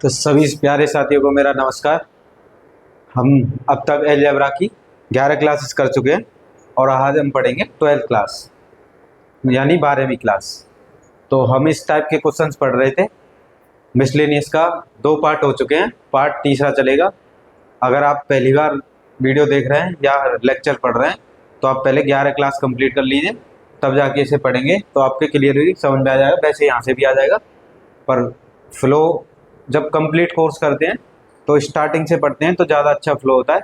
तो सभी प्यारे साथियों को मेरा नमस्कार। हम अब तक अलजेब्रा की 11 क्लासेस कर चुके हैं और आज हम पढ़ेंगे 12th क्लास यानी 12वीं क्लास। तो हम इस टाइप के क्वेश्चंस पढ़ रहे थे। मिसलेनियस का 2 पार्ट हो चुके हैं, पार्ट तीसरा चलेगा। अगर आप पहली बार वीडियो देख रहे हैं या लेक्चर पढ़ रहे हैं तो आप पहले 11 क्लास कंप्लीट कर लीजिए, तब जाके इसे पढ़ेंगे तो आपके क्लियरली समझ में आ जाएगा। वैसे यहाँ से भी आ जाएगा, पर फ्लो जब कंप्लीट कोर्स करते हैं तो स्टार्टिंग से पढ़ते हैं तो ज़्यादा अच्छा फ्लो होता है।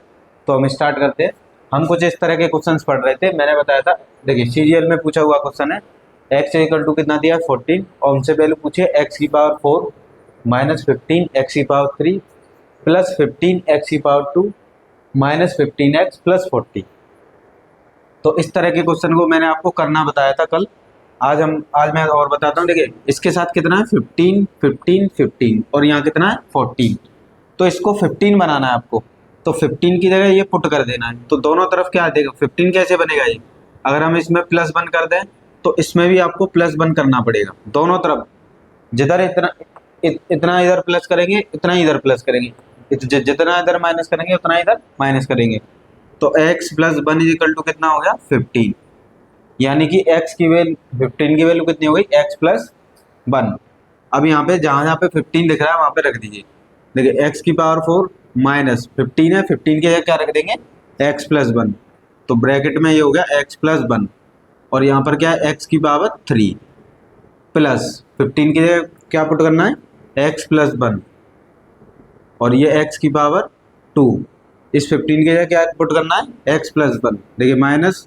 तो हम स्टार्ट करते हैं। हम कुछ इस तरह के क्वेश्चंस पढ़ रहे थे, मैंने बताया था। देखिए सीरियल में पूछा हुआ क्वेश्चन है, x इक्वल टू कितना दिया 14 और हमसे वैल्यू पूछिए x की पावर 4 माइनस 15 x की पावर 3 प्लस 15 x की पावर 2 माइनस 15x प्लस 40। तो इस तरह के क्वेश्चन को मैंने आपको करना बताया था कल। आज मैं और बताता हूँ। देखिए इसके साथ कितना है 15 15 15 और यहाँ कितना है 14। तो इसको 15 बनाना है आपको, तो 15 की जगह ये पुट कर देना है। तो दोनों तरफ क्या देगा 15 कैसे बनेगा ये, अगर हम इसमें प्लस 1 कर दें तो इसमें भी आपको प्लस 1 करना पड़ेगा दोनों तरफ। जिधर इतना इधर प्लस करेंगे इतना इधर प्लस करेंगे, जितना इधर माइनस करेंगे उतना इधर माइनस करेंगे। तो x प्लस 1 इक्वल टू कितना हो गया 15, यानी कि x की वैल्यू 15 की वैल्यू कितनी हो गई x प्लस 1। अब यहाँ पे जहाँ पे 15 लिख रहा है वहाँ पे रख दीजिए। देखिए x की पावर 4 माइनस 15 है, 15 की जगह क्या रख देंगे x प्लस 1। तो ब्रैकेट में ये हो गया x प्लस 1 और यहाँ पर क्या है x की पावर 3 प्लस 15 की जगह क्या पुट करना है x प्लस 1 और ये x की पावर 2। इस 15 की जगह क्या पुट करना है x प्लस 1। देखिए माइनस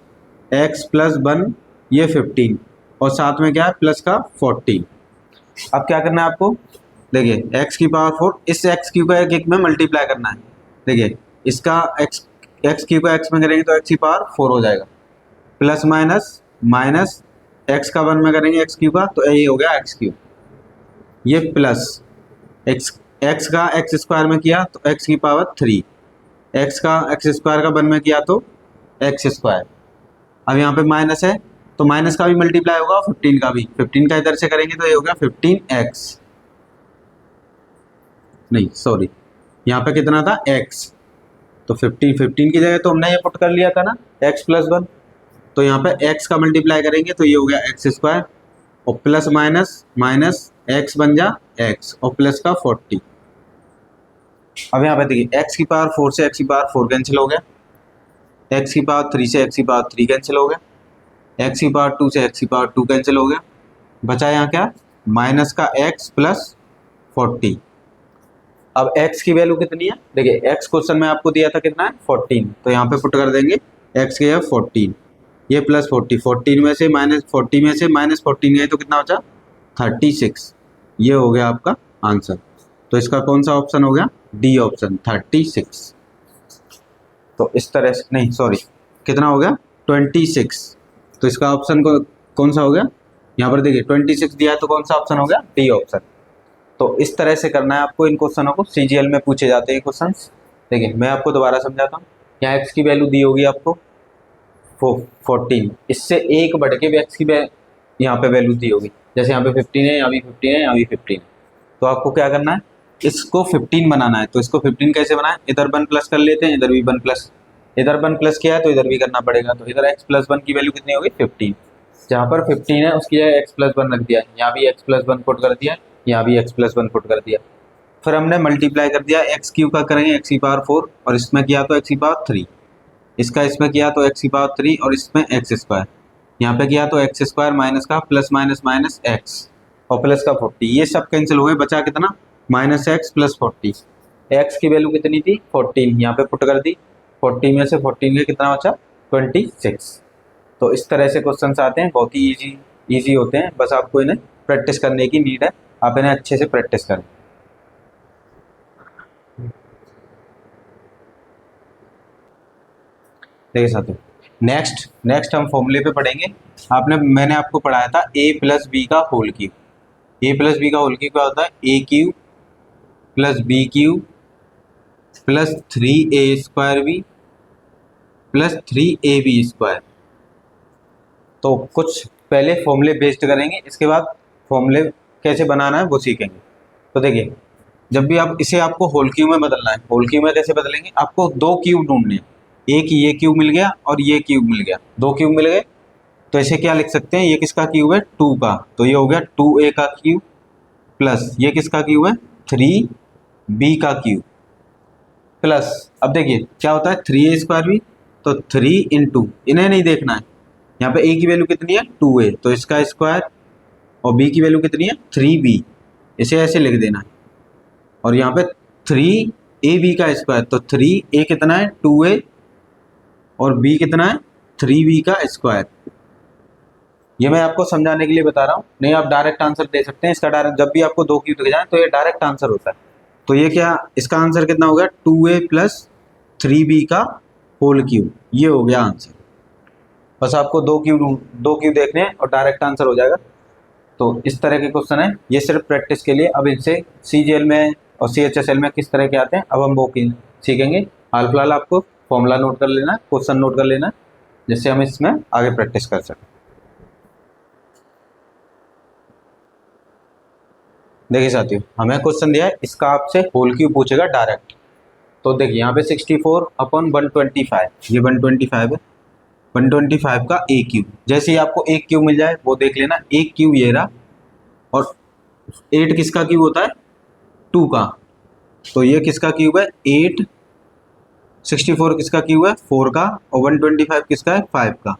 x प्लस 1 ये 15 और साथ में क्या है प्लस का 40। अब क्या करना है आपको, देखिए x की पावर 4 इस x क्यू का एक में मल्टीप्लाई करना है। देखिए इसका x क्यू का x में करेंगे तो x की पावर 4 हो जाएगा, प्लस माइनस माइनस x का 1 में करेंगे x क्यू का तो ये हो गया x क्यू, ये प्लस x का x स्क्वायर में किया तो x की पावर 3, x का x स्क्वायर का 1 में किया तो x स्क्वायर। अब यहाँ पे माइनस है तो माइनस का भी मल्टीप्लाई होगा 15 का भी, 15 का इधर से करेंगे तो ये हो गया 15x, नहीं सॉरी यहाँ पे कितना था x। तो 15 की जगह तो हमने ये पुट कर लिया था ना x प्लस 1, तो यहाँ पे x का मल्टीप्लाई करेंगे तो ये हो गया x स्क्वायर और प्लस माइनस माइनस x बन जा x और प्लस का 40। अब यहाँ पे देखिए x की पावर 4 से x की पावर 4 कैंसिल हो गया, x की पावर 3 से x की पावर 3 कैंसिल हो गया, x की पावर 2 से x की पावर 2 कैंसिल हो गया, बचा यहाँ क्या माइनस का x प्लस 40। अब x की वैल्यू कितनी है, देखिए x क्वेश्चन में आपको दिया था कितना है 14, तो यहाँ पे पुट कर देंगे x की है 14, ये प्लस 40, 14 में से माइनस 40 में से माइनस 14 गए तो कितना बचा 36। ये हो गया आपका आंसर। तो इसका कौन सा ऑप्शन हो गया डी ऑप्शन 36। तो इस तरह से नहीं सॉरी कितना हो गया 26। तो इसका ऑप्शन कौन सा हो गया, यहाँ पर देखिए 26 दिया है तो कौन सा ऑप्शन हो गया डी ऑप्शन। तो इस तरह से करना है आपको इन क्वेश्चनों को, सीजीएल में पूछे जाते हैं क्वेश्चंस। देखिए मैं आपको दोबारा समझाता हूँ। यहाँ x की वैल्यू दी होगी आपको 14, इससे एक बढ़ के भी x की यहाँ पे वैल्यू दी होगी, जैसे यहाँ पे 15 है, यहाँ भी 15 है, यहाँ भी 15 है। तो आपको क्या करना है इसको 15 बनाना है। तो इसको 15 कैसे बनाए, इधर 1 प्लस कर लेते हैं, इधर भी 1 प्लस, इधर 1 प्लस किया है तो इधर भी करना पड़ेगा। तो इधर x प्लस 1 की वैल्यू कितनी होगी 15, जहाँ पर 15 है उसकी जगह x प्लस 1 रख दिया, यहाँ भी x प्लस 1 पुट कर दिया, यहाँ भी x प्लस 1 पुट कर दिया। फिर हमने मल्टीप्लाई कर दिया x क्यू का करेंगे x की पावर 4 और इसमें किया तो x की पावर 3, इसका इसमें किया तो x की पावर 3 और इसमें x स्क्वायर, यहाँ पे किया तो x स्क्वायर माइनस का प्लस माइनस माइनस x और प्लस का 40, ये सब कैंसिल हो गए, बचा कितना माइनस x प्लस 40। x की वैल्यू कितनी थी 14, यहाँ पे पुट कर दी, 40 में से 14 के कितना बचा 26। तो इस तरह से क्वेश्चंस आते हैं, बहुत ही इजी होते हैं, बस आपको इन्हें प्रैक्टिस करने की नीड है, आप इन्हें अच्छे से प्रैक्टिस करें। देखिए साथियों नेक्स्ट हम फॉर्मूले पे पढ़ेंगे। मैंने आपको पढ़ाया था a प्लस बी का whole cube. a plus B का होल क्यूब क्या होता है a cube plus B cube plus 3a square B plus 3ab square. तो कुछ पहले फॉर्मूले बेस्ड करेंगे, इसके बाद फॉर्मूले कैसे बनाना है वो सीखेंगे। तो देखिए जब भी आप इसे आपको होल क्यूब में बदलना है, होल क्यूब में कैसे बदलेंगे, आपको दो क्यूब ढूंढने हैं, एक ये क्यूब मिल गया और ये क्यूब मिल गया, दो क्यूब मिल गए, तो इसे क्या लिख सकते हैं, ये किसका क्यूब है, 2 का, तो ये हो गया 2a का क्यूब प्लस ये किसका क्यूब है, 3b का क्यूब प्लस, अब देखिए क्या होता है 3a² भी, तो 3 इंटू, इन्हें नहीं देखना है, यहाँ पे a की वैल्यू कितनी है 2a, तो इसका स्क्वायर, और b की वैल्यू कितनी है 3b, इसे ऐसे लिख देना है, और यहाँ पे 3ab का स्क्वायर, तो 3a कितना है 2a और b कितना है 3b का स्क्वायर। ये मैं आपको समझाने के लिए बता रहा हूँ, नहीं आप डायरेक्ट आंसर दे सकते हैं इसका, डायरेक्ट जब भी आपको दो क्यूब दिख जाए तो ये डायरेक्ट आंसर होता है। तो ये क्या, इसका आंसर कितना हो गया 2a प्लस 3b का होल क्यूब, ये हो गया आंसर। बस आपको दो क्यूब देखने हैं और डायरेक्ट आंसर हो जाएगा। तो इस तरह के क्वेश्चन है, ये सिर्फ प्रैक्टिस के लिए। अब इनसे CGL में और CHSL में किस तरह के आते हैं अब हम वो सीखेंगे। हाल फिलहाल आपको फॉर्मूला नोट कर लेना, क्वेश्चन नोट कर लेना, जिससे हम इसमें आगे प्रैक्टिस कर सकें। देखिए साथियों, हमें क्वेश्चन दिया है, इसका आपसे होल क्यूब पूछेगा डायरेक्ट। तो देखिए यहाँ पे 64/125, ये 125 है, 125 का a क्यूब, जैसे ही आपको एक क्यूब मिल जाए वो देख लेना, एक क्यूब ये रहा, और 8 किसका क्यूब होता है 2 का, तो ये किसका क्यूब है 8, 64 किसका क्यूब है 4 का, और 125 किसका है 5 का,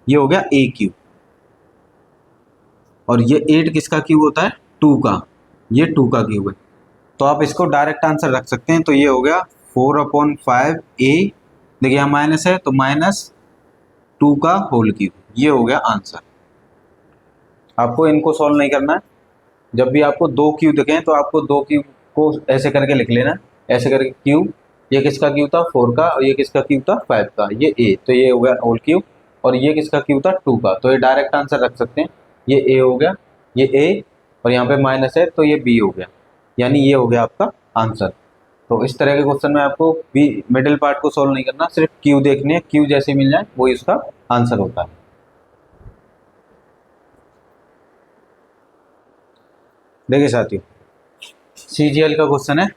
ये हो गया a क्यूब। और ये 8 किसका क्यूब होता है 2 का, ये 2 का क्यूब है। तो आप इसको डायरेक्ट आंसर रख सकते हैं, तो ये हो गया 4/5a, देखिए यहाँ माइनस है तो -2 का होल क्यूब, ये हो गया आंसर। आपको इनको सॉल्व नहीं करना है, जब भी आपको दो क्यूब दिखें तो आपको दो क्यूब को ऐसे करके लिख लेना, ऐसे करके क्यूब, ये किसका क्यूब था 4 का और ये किसका क्यूब था 5 का, ये a, तो ये हो गया होल क्यूब, और ये किसका क्यूब था 2 का, तो ये डायरेक्ट आंसर रख सकते हैं, ये a हो गया, ये a, और यहाँ पे माइनस है तो ये b हो गया, यानी ये हो गया आपका आंसर। तो इस तरह के क्वेश्चन में आपको बी मिडिल पार्ट को सॉल्व नहीं करना, सिर्फ क्यू देखने हैं, क्यू जैसे मिल जाए वही उसका आंसर होता है। देखिए साथियों, CGL का क्वेश्चन है,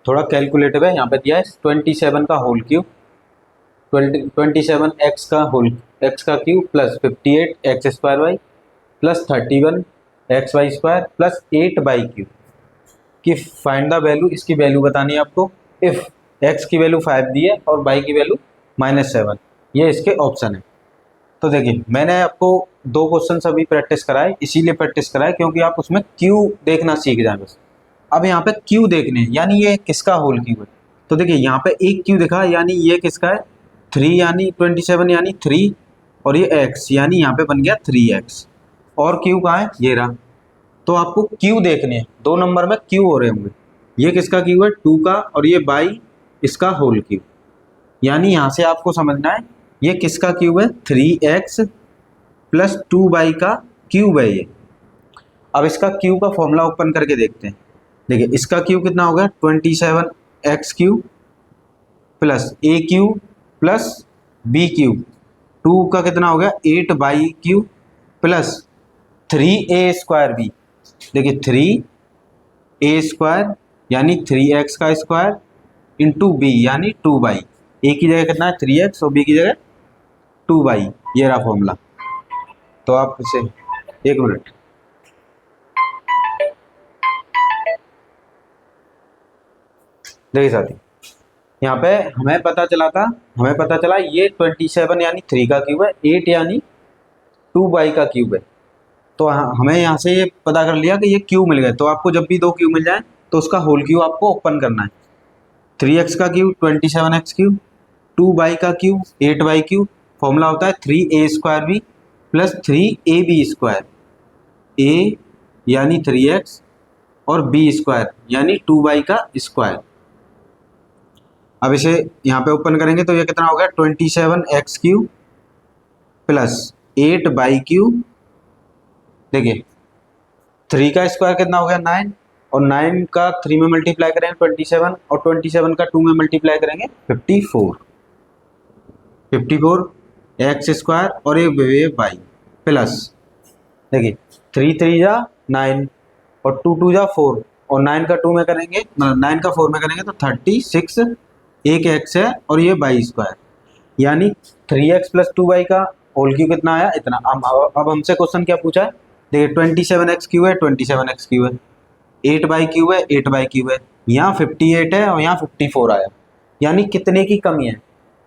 थोड़ा कैलकुलेटिव है, यहाँ पे दिया है 27 का होल क्यूब, 27 एक्स का cube plus 58 x² plus 31 xy² plus 8/क्यूब कि फाइंड द वैल्यू, इसकी वैल्यू बतानी है आपको। इफ़ x की वैल्यू 5 दी है और y की वैल्यू -7, ये इसके ऑप्शन है। तो देखिए मैंने आपको दो क्वेश्चन अभी प्रैक्टिस कराए, इसीलिए प्रैक्टिस कराए क्योंकि आप उसमें क्यू देखना सीख जाए बस। अब यहाँ पे क्यू देखने हैं, यानी ये किसका होल क्यूब है, तो देखिए यहाँ पे एक क्यू दिखा, यानी ये किसका है 3, यानी 27 यानी 3, और ये x यानी यहाँ पे बन गया 3x, और क्यू कहाँ है ये रहा। तो आपको क्यू देखने हैं, 2 नंबर में क्यू हो रहे होंगे, ये किसका क्यू है 2 का, और ये बाई इसका होल क्यूब, यानी यहाँ से आपको समझना है ये किसका क्यूब है 3x प्लस 2y का क्यूब है ये। अब इसका क्यू का फॉर्मूला ओपन करके देखते हैं। देखिए इसका क्यूब कितना हो गया 27x³ plus a cube plus b cube, 2 का कितना हो गया 8y³ प्लस 3a²b, देखिए 3a² यानी 3x का स्क्वायर इंटू b यानी 2y, a की जगह कितना है 3x और b की जगह 2y, ये रहा फॉर्मूला। तो आप इसे एक मिनट, देखिए साथी यहाँ पे हमें पता चला ये 27 यानी 3 का क्यूब है, 8 यानी 2y का क्यूब है। तो हमें यहाँ से ये पता कर लिया कि ये क्यूब मिल गए। तो आपको जब भी दो क्यूब मिल जाए तो उसका होल क्यूब आपको ओपन करना है। 3x का क्यूब 27x³ 2y का क्यूब 8y³, फॉर्मूला होता है 3a² प्लस 3ab², a यानी 3x और b² यानी 2y का स्क्वायर। अब इसे यहाँ पे ओपन करेंगे तो ये कितना हो गया 27x³ प्लस 8y³, देखिए 3 का स्क्वायर कितना हो गया 9, और 9 का 3 में मल्टीप्लाई करेंगे 27, और 27 का 2 में मल्टीप्लाई करेंगे 54 x² और ये y प्लस, देखिए 3 3 जा 9 और 2 2 जा 4, और 9 का 2 में करेंगे, 9 का 4 में करेंगे तो 36, एक एक्स है और ये वाई स्क्वायर, यानी 3x प्लस 2y का होल क्यूब कितना आया, इतना। अब हमसे क्वेश्चन क्या पूछा है, देखिए 27x क्यूब है, 27x क्यूब है, 8y क्यूब है, 8y क्यूब है, यहाँ 58 है और यहाँ 54 आया, यानी कितने की कमी है।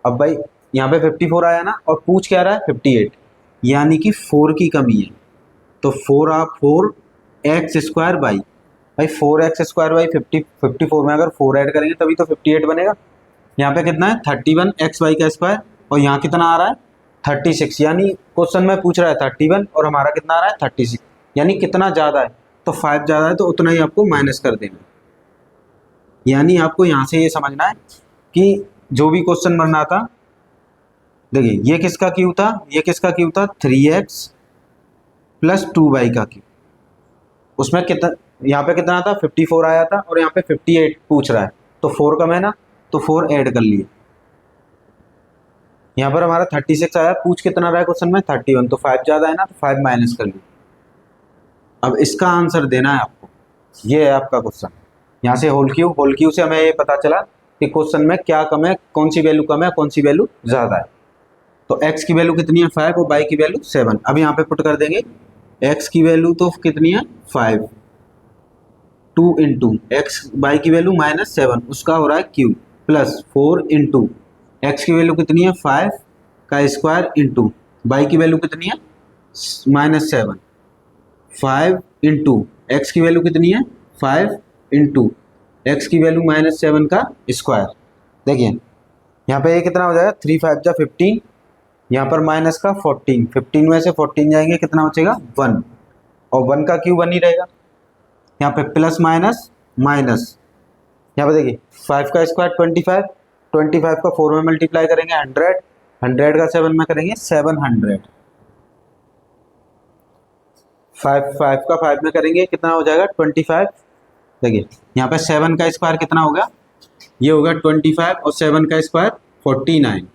अब भाई यहाँ पे 54 आया ना, और पूछ क्या रहा है 58, यानी कि 4 की कमी है। तो 4 एक्स स्क्वायर बाई, भाई 4x स्क्वायर बाई 54 में अगर 4 ऐड करेंगे तभी तो 58 बनेगा। यहाँ पे कितना है 31 एक्स वाई का स्क्वायर, और यहाँ कितना आ रहा है 36, यानी क्वेश्चन में पूछ रहा है 31 और हमारा कितना आ रहा है 36, यानी कितना ज़्यादा है, तो 5 ज़्यादा है तो उतना ही आपको माइनस कर देना। यानी आपको यहाँ से ये समझना है कि जो भी क्वेश्चन बनना था, देखिए ये किसका क्यू था, ये किसका क्यू था 3x प्लस 2y का क्यू, उसमें कितना, यहाँ पे कितना था 54 आया था और यहाँ पे 58 पूछ रहा है, तो 4 कम है ना, तो 4 ऐड कर लिए। यहाँ पर हमारा 36 आया, पूछ कितना रहा है क्वेश्चन में 31, तो 5 ज़्यादा है ना, तो 5 माइनस कर लिए। अब इसका आंसर देना है आपको, ये है आपका क्वेश्चन। यहाँ से होल क्यू से हमें ये पता चला कि क्वेश्चन में क्या कम है, कौन सी वैल्यू कम है, कौन सी वैल्यू ज़्यादा है। तो x की वैल्यू कितनी है 5 और y की वैल्यू 7। अब यहाँ पे पुट कर देंगे, x की वैल्यू तो कितनी है 5, 2 इंटू एक्स, y की वैल्यू -7, उसका हो रहा है क्यूब, प्लस 4 इंटू एक्स की वैल्यू कितनी है 5 का स्क्वायर इंटू y की वैल्यू कितनी है -7, 5 इंटू एक्स की वैल्यू कितनी है 5 इंटू एक्स की वैल्यू -7 का स्क्वायर। देखिए यहाँ पे ये कितना हो जाएगा 3 5 जा 15, यहाँ पर माइनस का 14, 15 में से 14 जाएंगे कितना बचेगा 1, और 1 का क्यूब 1 ही रहेगा। यहाँ पे प्लस माइनस माइनस, यहाँ पे देखिए 5 का स्क्वायर 25, 25 का 4 में मल्टीप्लाई करेंगे 100, 100 का 7 में करेंगे 700, 5 का 5 में करेंगे कितना हो जाएगा 25। देखिए यहाँ पे 7 का स्क्वायर कितना होगा, ये होगा 25 और 7 का स्क्वायर 49।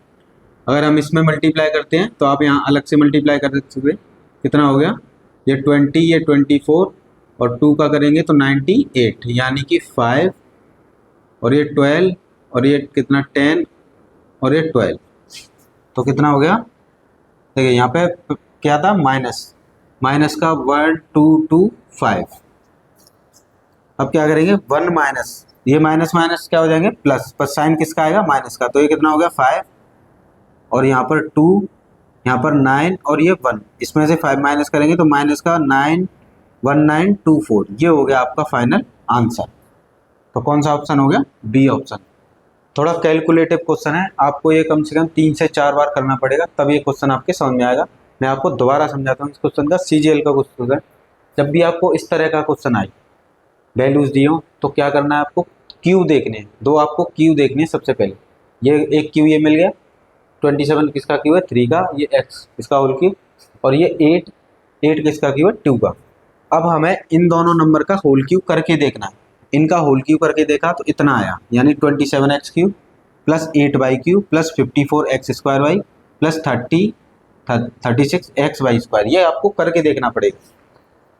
अगर हम इसमें मल्टीप्लाई करते हैं तो आप यहाँ अलग से मल्टीप्लाई कर सकते हैं, कितना हो गया, ये 20, ये 24 और 2 का करेंगे तो 98, यानी कि 5 और ये 12 और ये कितना 10 और ये 12, तो कितना हो गया, देखिए यहाँ पे क्या था माइनस का 1 2 2 5। अब क्या करेंगे 1 माइनस, ये माइनस माइनस क्या हो जाएंगे प्लस, पर साइन किसका आएगा माइनस का, तो ये कितना हो गया 5 और यहाँ पर 2, यहाँ पर 9 और ये 1, इसमें से 5 माइनस करेंगे तो माइनस का 91924, ये हो गया आपका फाइनल आंसर। तो कौन सा ऑप्शन हो गया, बी ऑप्शन। थोड़ा कैलकुलेटिव क्वेश्चन है, आपको ये कम से कम 3 से 4 बार करना पड़ेगा तब ये क्वेश्चन आपके समझ में आएगा। मैं आपको दोबारा समझाता हूँ इस क्वेश्चन का, सीजीएल का क्वेश्चन है। जब भी आपको इस तरह का क्वेश्चन आए, वैल्यूज दी हो, तो क्या करना है आपको, क्यू देखने हैं, दो आपको क्यू देखने हैं। सबसे पहले ये एक क्यू ये मिल गया, 27 किसका क्यू है 3 का, ये x इसका होल क्यू, और ये 8 किसका क्यू है 2 का। अब हमें इन दोनों नंबर का होल क्यू करके देखना है। इनका होल क्यू करके देखा तो इतना आया, यानी 27x cube plus 8y cube plus 54x square Y plus 36x Y square, ये आपको करके देखना पड़ेगा।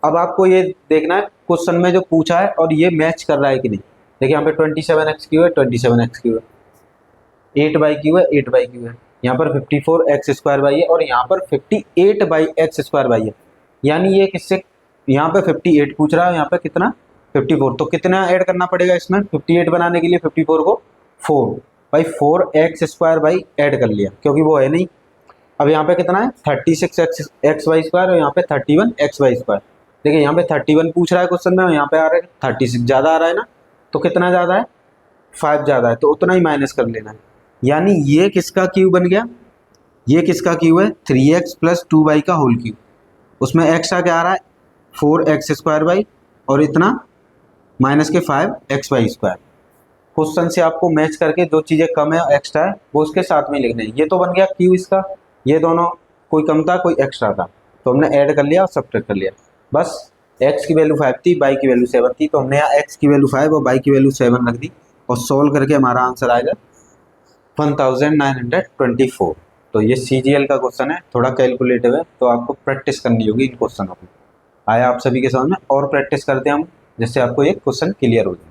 अब आपको ये देखना है क्वेश्चन में जो पूछा है और ये मैच कर रहा है कि नहीं। देखिए यहाँ पे 27x क्यूब है, 27x क्यूब है, 8y क्यूब है, 8y क्यूब है, यहाँ पर 54x स्क्वायर वाई है और यहाँ पर 58x स्क्वायर वाई है, यानी ये किससे, यहाँ पे 58 पूछ रहा है, यहाँ पे कितना 54, तो कितना ऐड करना पड़ेगा इसमें 58 बनाने के लिए, 54 को 4 by 4x square by add कर लिया क्योंकि वो है नहीं। अब यहाँ पे कितना है 36x वाई स्क्वायर और यहाँ पे 31x वाई स्क्वायर। देखिए यहाँ पे 31 पूछ रहा है क्वेश्चन में और यहाँ पे आ रहा है 36, ज़्यादा आ रहा है ना, तो कितना ज़्यादा है 5 ज़्यादा है, तो उतना ही माइनस कर लेना है। यानी ये किसका क्यूब बन गया, ये किसका क्यूब है 3x प्लस 2y का होल क्यूब, उसमें एक्स्ट्रा क्या आ रहा है 4x स्क्वायर वाई और इतना माइनस के 5x वाई स्क्वायर। क्वेश्चन से आपको मैच करके जो चीज़ें कम है एक्स्ट्रा है वो उसके साथ में लिखना है। ये तो बन गया क्यू इसका, ये दोनों कोई कम था कोई एक्स्ट्रा था, तो हमने ऐड कर लिया और सब्ट्रैक्ट कर लिया। बस x की वैल्यू 5 थी, y की वैल्यू 7 थी, तो हमने यहाँ x की वैल्यू 5 और y की वैल्यू 7 रख दी और सॉल्व करके हमारा आंसर आएगा 1924। तो ये CGL का क्वेश्चन है, थोड़ा कैलकुलेटिव है, तो आपको प्रैक्टिस करनी होगी इन क्वेश्चनों की। आया आप सभी के समझ में, और प्रैक्टिस करते हैं हम जिससे आपको ये क्वेश्चन क्लियर हो जाए।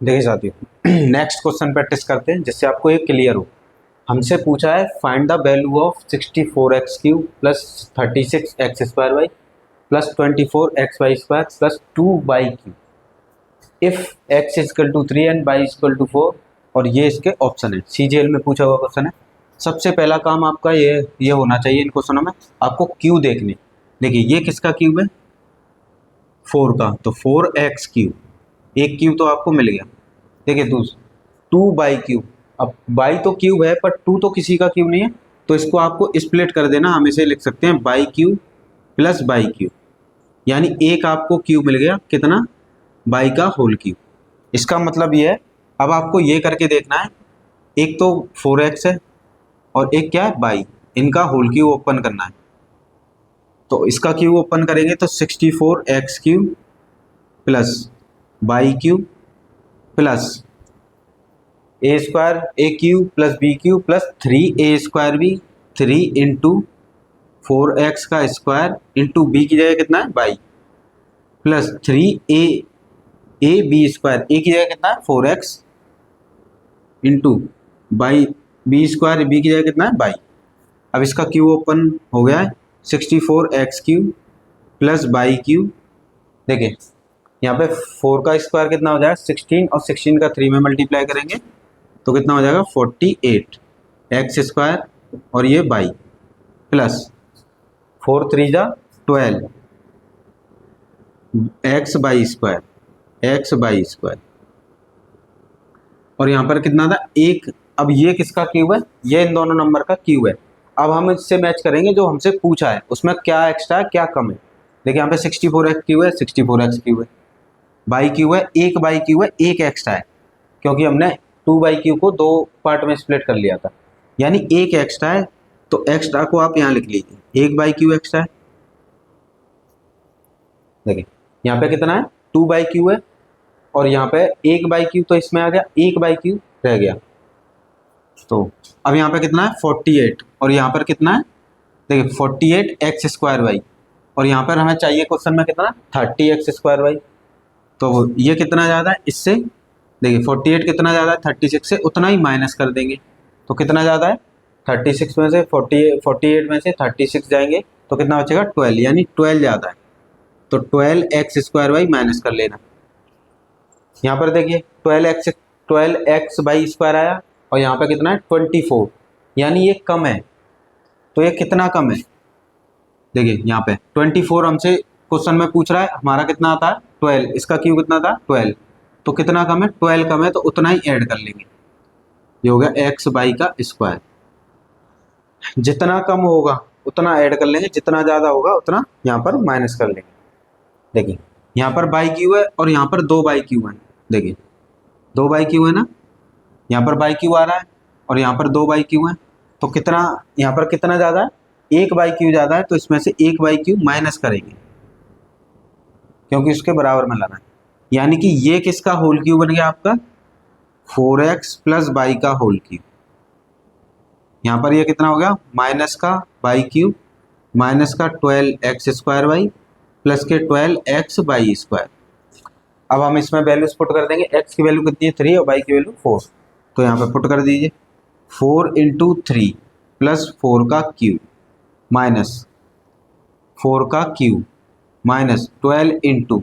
देखिए साथियों, नेक्स्ट क्वेश्चन प्रैक्टिस करते हैं जिससे आपको ये क्लियर हो। हमसे पूछा है find the value of 64x³ plus 36x² Y plus 24xy² plus 2y³ if x equal to 3 and y equal to 4, और ये इसके ऑप्शन है। CGL में पूछा हुआ क्वेश्चन है। सबसे पहला काम आपका ये होना चाहिए इन क्वेश्चनों में, आपको क्यू देखने। देखिए ये किसका क्यूब है, 4 का, तो 4x³, एक क्यूब तो आपको मिल गया। देखिए 2y³, अब y तो क्यूब है पर 2 तो किसी का क्यूब नहीं है, तो इसको आपको स्प्लिट कर देना। हम इसे लिख सकते हैं y³ प्लस y³, यानी एक आपको क्यूब मिल गया, कितना, y का होल क्यूब। इसका मतलब ये है, अब आपको ये करके देखना है, एक तो 4x है और एक क्या है y, इनका होल क्यूब ओपन करना है। तो इसका क्यूब ओपन करेंगे तो 64x³ plus y³ plus a² plus b³ plus 3a² 3 into 4x का स्क्वायर इंटू b की जगह कितना है y प्लस 3ab², a की जगह कितना है 4x into by b² b की जगह कितना है y। अब इसका क्यूब ओपन हो गया है, 64x³ प्लस y³। देखिए यहाँ पे 4 का स्क्वायर कितना हो जाएगा 16, और 16 का 3 में मल्टीप्लाई करेंगे तो कितना हो जाएगा 48 x² और ये y प्लस 4 3 जा 12 x² और यहाँ पर कितना था एक। अब ये किसका क्यूब है, ये इन दोनों नंबर का क्यूब है। अब हम इससे मैच करेंगे जो हमसे पूछा है, उसमें क्या एक्स्ट्रा है क्या कम है। देखिए यहाँ पे 64x³ है, 64x³ है, y³ है, एक y³ है, एक एक्स्ट्रा है, क्योंकि हमने 2y³ को 2 पार्ट में स्प्लिट कर लिया था, यानी एक एक्स्ट्रा है। तो एक्स्ट्रा को आप यहाँ लिख लीजिए, एक y³ एक्स्ट्रा है। देखिए यहाँ पे कितना है 2y³ है, और यहाँ पे एक y³ तो इसमें आ गया, एक y³ रह गया। तो अब यहाँ पे कितना है 48, और यहाँ पर कितना है, देखिए 48x² y, और यहाँ पर हमें चाहिए क्वेश्चन में कितना 30x² y। तो ये कितना ज़्यादा है इससे, देखिए 48 कितना ज़्यादा है 36 से, उतना ही माइनस कर देंगे। तो कितना ज़्यादा है 36 में से 48 में से 36 जाएंगे तो कितना बचेगा 12, यानी 12 ज़्यादा है। तो 12x² y माइनस कर लेना। यहाँ पर देखिए 12x² आया, और यहाँ पर कितना है 24, यानी ये कम है। तो ये कितना कम है, देखिए यहाँ पे 24 हमसे क्वेश्चन में पूछ रहा है, हमारा कितना आता है 12, इसका क्यूब कितना था 12, तो कितना कम है 12 कम है, तो उतना ही ऐड कर लेंगे। ये हो गया x² का स्क्वायर। जितना कम होगा उतना ऐड कर लेंगे, जितना ज़्यादा होगा उतना यहाँ पर माइनस कर लेंगे। देखिए यहाँ पर y³ है और यहाँ पर 2y³ है। देखिए 2y³ है ना, यहाँ पर y³ आ रहा है और यहाँ पर 2y³ है, तो कितना यहाँ पर कितना ज़्यादा है, एक y³ ज़्यादा है, तो इसमें से एक y³ माइनस करेंगे क्योंकि उसके बराबर में लाना है। यानी कि ये किसका होल क्यूब बन गया आपका 4x प्लस y का होल क्यूब। यहाँ पर ये कितना हो गया माइनस का y³ माइनस का 12x² y प्लस के 12xy²। अब हम इसमें वैल्यूज पुट कर देंगे, x की वैल्यू कितनी है 3 और y की वैल्यू 4, तो यहाँ पे पुट कर दीजिए 4 इंटू 3 प्लस 4 का क्यूब माइनस 4 का क्यूब माइनस 12 इंटू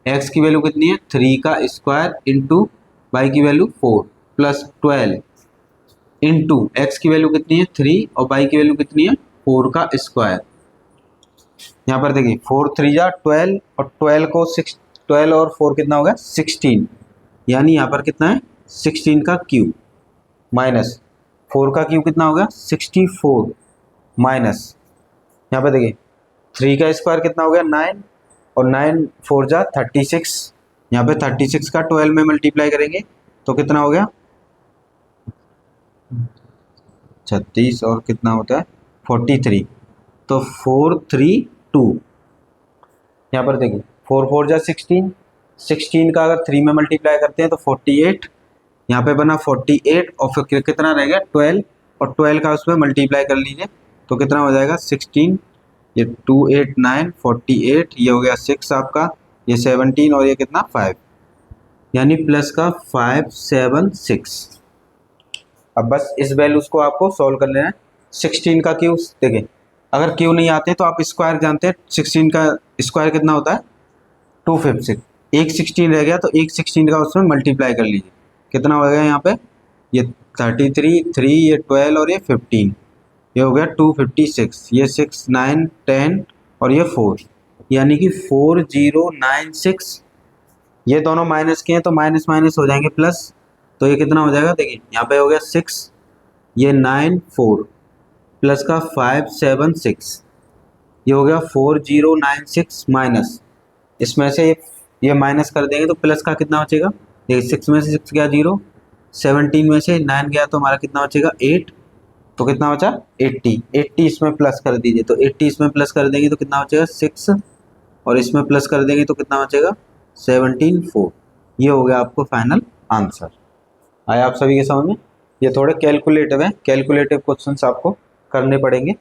एक्स की वैल्यू कितनी है 3 का स्क्वायर इंटू वाई की वैल्यू 4 प्लस 12 इंटू एक्स की वैल्यू कितनी है 3 और वाई की वैल्यू कितनी है 4 का स्क्वायर। यहाँ पर देखिए 4 3 जा 12 और 12 को 12 और 4 कितना होगा 16, यानी यहाँ पर कितना है 16 का क्यूब माइनस 4 का क्यूब कितना होगा 64 माइनस यहाँ पर देखिए 3 का स्क्वायर कितना हो गया 9 और 9 4 जा 36, यहाँ पे 36 का 12 में मल्टीप्लाई करेंगे तो कितना हो गया 36 और कितना होता है 43, तो 432। यहाँ पर देखिए 4 4 जा 16, 16 का अगर 3 में मल्टीप्लाई करते हैं तो 48, यहाँ पे बना 48 और फिर कितना रह गया 12 और 12 का उसमें मल्टीप्लाई कर लीजिए तो कितना हो जाएगा 16 ये 2 8 9 48, ये हो गया 6 आपका, ये 17 और ये कितना 5, यानी प्लस का 5 7 6। अब बस इस वैल्यूज को आपको सॉल्व कर लेना है। 16 का क्यू देखिए, अगर क्यू नहीं आते तो आप स्क्वायर जानते हैं, 16 का स्क्वायर कितना होता है 256। एक 16 रह गया तो एक 16 का उसमें मल्टीप्लाई कर लीजिए, कितना हो गया यहाँ पे, ये 33 3, ये 12 और ये 15, ये हो गया 256, ये 6 9 10 और ये 4, यानी कि 4096। ये दोनों माइनस के हैं तो माइनस माइनस हो जाएंगे प्लस, तो ये कितना हो जाएगा देखिए, यहाँ पे हो गया 6, ये 9 4 प्लस का 5 7 6, ये हो गया 4096 माइनस, इसमें से ये माइनस कर देंगे तो प्लस का कितना बचेगा, देखिए 6 में से 6 गया 0, 17 में से 9 गया तो हमारा कितना बचेगा 8, तो कितना बचा 80, 80 इसमें प्लस कर दीजिए, तो 80 इसमें प्लस कर देंगे तो कितना बचेगा 6, और इसमें प्लस कर देंगे तो कितना बचेगा 17 4। ये हो गया आपको फाइनल आंसर। आया आप सभी के समझ में? ये थोड़े कैलकुलेटिव है, कैलकुलेटिव क्वेश्चंस आपको करने पड़ेंगे।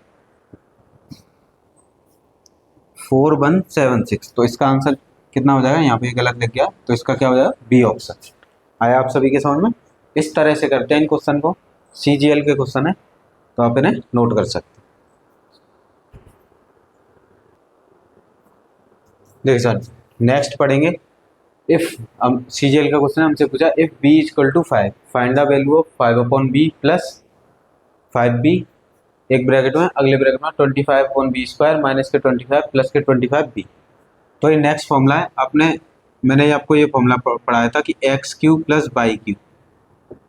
4176, तो इसका आंसर कितना हो जाएगा, यहाँ पे गलत लिख गया तो इसका क्या हो जाएगा बी ऑप्शन। आया आप सभी के समझ में? इस तरह से करते हैं इन क्वेश्चन को, CGL के क्वेश्चन है तो आप इन्हें नोट कर सकते हैं। देखिए सर, नेक्स्ट पढ़ेंगे इफ, हम CGL का क्वेश्चन हमसे पूछा if b equal to 5 find the value of 5 upon b plus 5b, एक ब्रैकेट में अगले ब्रैकेट में 25 अपॉन बी स्क्वायर माइनस के 25 प्लस के 25b। तो ये नेक्स्ट फॉर्मूला है, मैंने आपको ये फॉर्मूला पढ़ाया था कि X cube plus Y cube,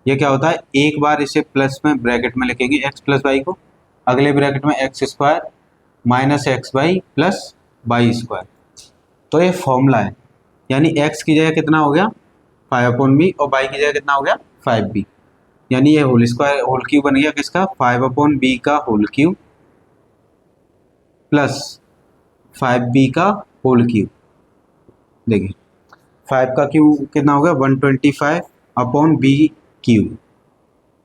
ये क्या होता है, एक बार इसे प्लस में ब्रैकेट में लिखेंगे एक्स प्लस वाई को, अगले ब्रैकेट में X square minus X Y plus Y square. तो ये फॉर्मूला है, यानी x की जगह कितना हो गया 5 अपॉन बी और y की जगह कितना हो गया 5b, यानी ये होल स्क्वायर होल क्यूब बन गया किसका 5 अपॉन बी का होल क्यूब प्लस 5b का होल क्यूब। देखिए 5 का क्यूब कितना हो गया 125 अपॉन बी क्यूब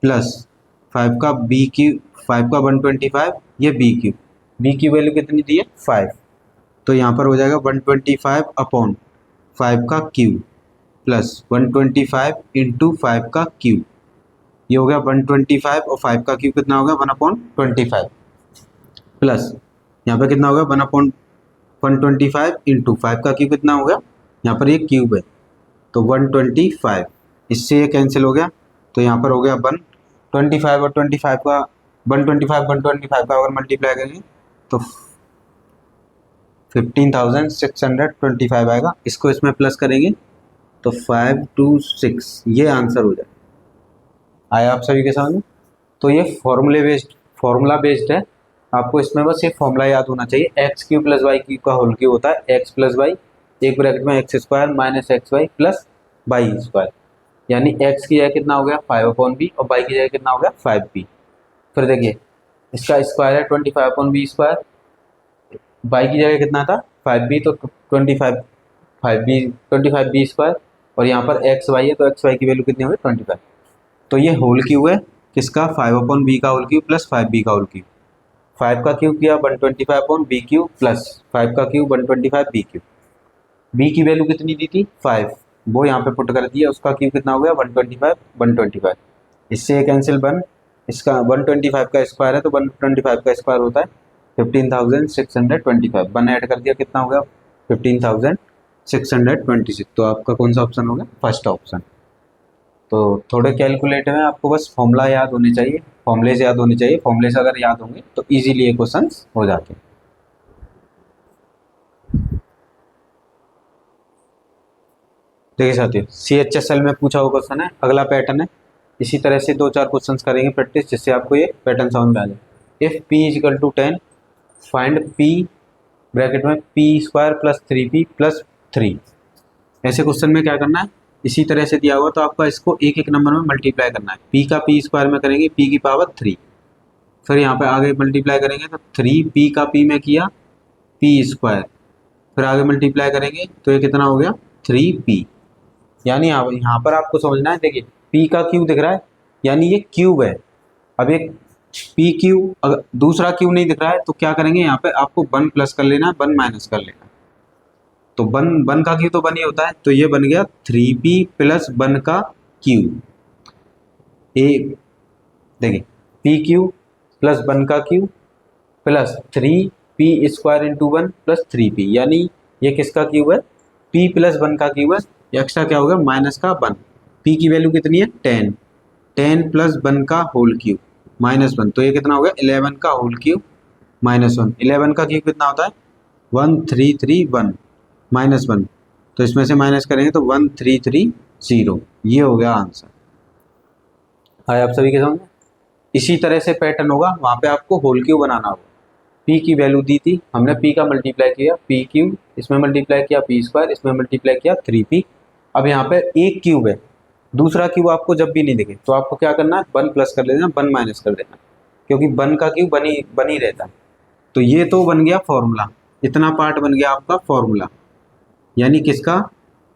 प्लस 5 का बी क्यूब, 5 का 125, ये बी क्यूब, बी की वैल्यू कितनी दी है 5, तो यहाँ पर हो जाएगा 125 अपॉन 5 का क्यूब प्लस 125 इंटू 5 का क्यूब, ये हो गया 125 और 5 का क्यूब कितना हो गया 1/25 प्लस यहाँ पे कितना हो गया 1/125 इंटू 5 का क्यूब कितना हो गया, यहाँ पर ये क्यूब है तो 125, इससे ये कैंसिल हो गया तो यहाँ पर हो गया 125 और 25 का 125 का अगर मल्टीप्लाई करेंगे तो 15,625 आएगा, इसको इसमें प्लस करेंगे तो 526, ये आंसर हो जाए। आया आप सभी के सामने? तो ये फॉर्मूला बेस्ड है, आपको इसमें बस ये फॉर्मूला याद होना चाहिए, X cube plus Y cube का होल क्यू होता है एक्स प्लस वाई, एक ब्रैकेट में X square minus X Y plus Y square, यानी एक्स की जगह कितना हो गया 5 अपॉन बी और वाई की जगह कितना हो गया 5b। फिर देखिए इसका स्क्वायर है 25 अपॉन बी स्क्वायर, वाई की जगह कितना था 5b तो 25 बी स्क्वायर, और यहाँ पर एक्स वाई है तो एक्स वाई की वैल्यू कितनी होगी 25। तो ये होल क्यूब है किसका 5 अपॉन बी का होल क्यूब प्लस 5b का होल क्यूब, 5 का क्यूब किया 125 अपॉन बी क्यूब प्लस 5 का क्यूब 125 बी क्यूब, बी की वैल्यू कितनी दी थी 5, वो यहाँ पे पुट कर दिया, उसका क्यूब कितना हो गया 125, इससे कैंसिल इसका 125 का स्क्वायर है तो 125 का स्क्वायर होता है 15,625, वन ऐड कर दिया कितना हो गया 15,626, तो आपका कौन सा ऑप्शन हो गया फर्स्ट ऑप्शन। तो थोड़े कैलकुलेटिव है, आपको बस फॉर्मूला याद होने चाहिए, फॉर्मूले से याद होने चाहिए, फॉर्मूले से अगर याद होंगे तो इजीली ये क्वेश्चन हो जाते हैं। देखिए साथियों CHSL में पूछा हुआ क्वेश्चन है, अगला पैटर्न है, इसी तरह से 2-4 क्वेश्चंस करेंगे प्रैक्टिस, जिससे आपको ये पैटर्न समझ में आ जाए। If p equal to 10 find p bracket में p square plus 3p plus 3, ऐसे क्वेश्चन में क्या करना है, इसी तरह से दिया हुआ तो आपका इसको एक एक नंबर में मल्टीप्लाई करना है, p का p स्क्वायर में करेंगे p की पावर 3, फिर यहाँ पे आगे मल्टीप्लाई करेंगे तो 3p का p में किया p स्क्वायर, फिर आगे मल्टीप्लाई करेंगे तो ये कितना हो गया 3p, यानी यहाँ पर आपको समझना है, देखिए p का क्यूब दिख रहा है यानी ये क्यूब है, अब एक पी क्यू, अगर दूसरा क्यू नहीं दिख रहा है तो क्या करेंगे, यहाँ पे आपको 1 प्लस कर लेना है, 1 माइनस कर लेना है। तो 1 का क्यू तो 1 ही होता है, तो ये बन गया 3p प्लस 1 का क्यू। ए देखिए पी क्यू प्लस 1 का Q plus 3p² into 1 plus 3p, यानी ये किसका क्यूब है, p प्लस 1 का क्यूब है। एक्स्ट्रा क्या होगा, माइनस का 1। p की वैल्यू कितनी है 10, 10 प्लस 1 का होल क्यूब माइनस 1, तो ये कितना हो गया 11 का होल क्यूब माइनस 1। 11 का क्यूब कितना होता है 1331 माइनस 1, तो इसमें से माइनस करेंगे तो 1330। ये हो गया आंसर। आया आप सभी के समझ में। इसी तरह से पैटर्न होगा, वहाँ पे आपको होल क्यूब बनाना होगा। p की वैल्यू दी थी, हमने p का मल्टीप्लाई किया p क्यूब, इसमें मल्टीप्लाई किया p², इसमें मल्टीप्लाई किया 3p। अब यहाँ पे एक क्यूब है, दूसरा क्यूब आपको जब भी नहीं दिखे तो आपको क्या करना है 1 प्लस कर देना, 1 माइनस कर देना, क्योंकि 1 का क्यूब बनी रहता है। तो ये तो बन गया फॉर्मूला, इतना पार्ट बन गया आपका फॉर्मूला, यानी किसका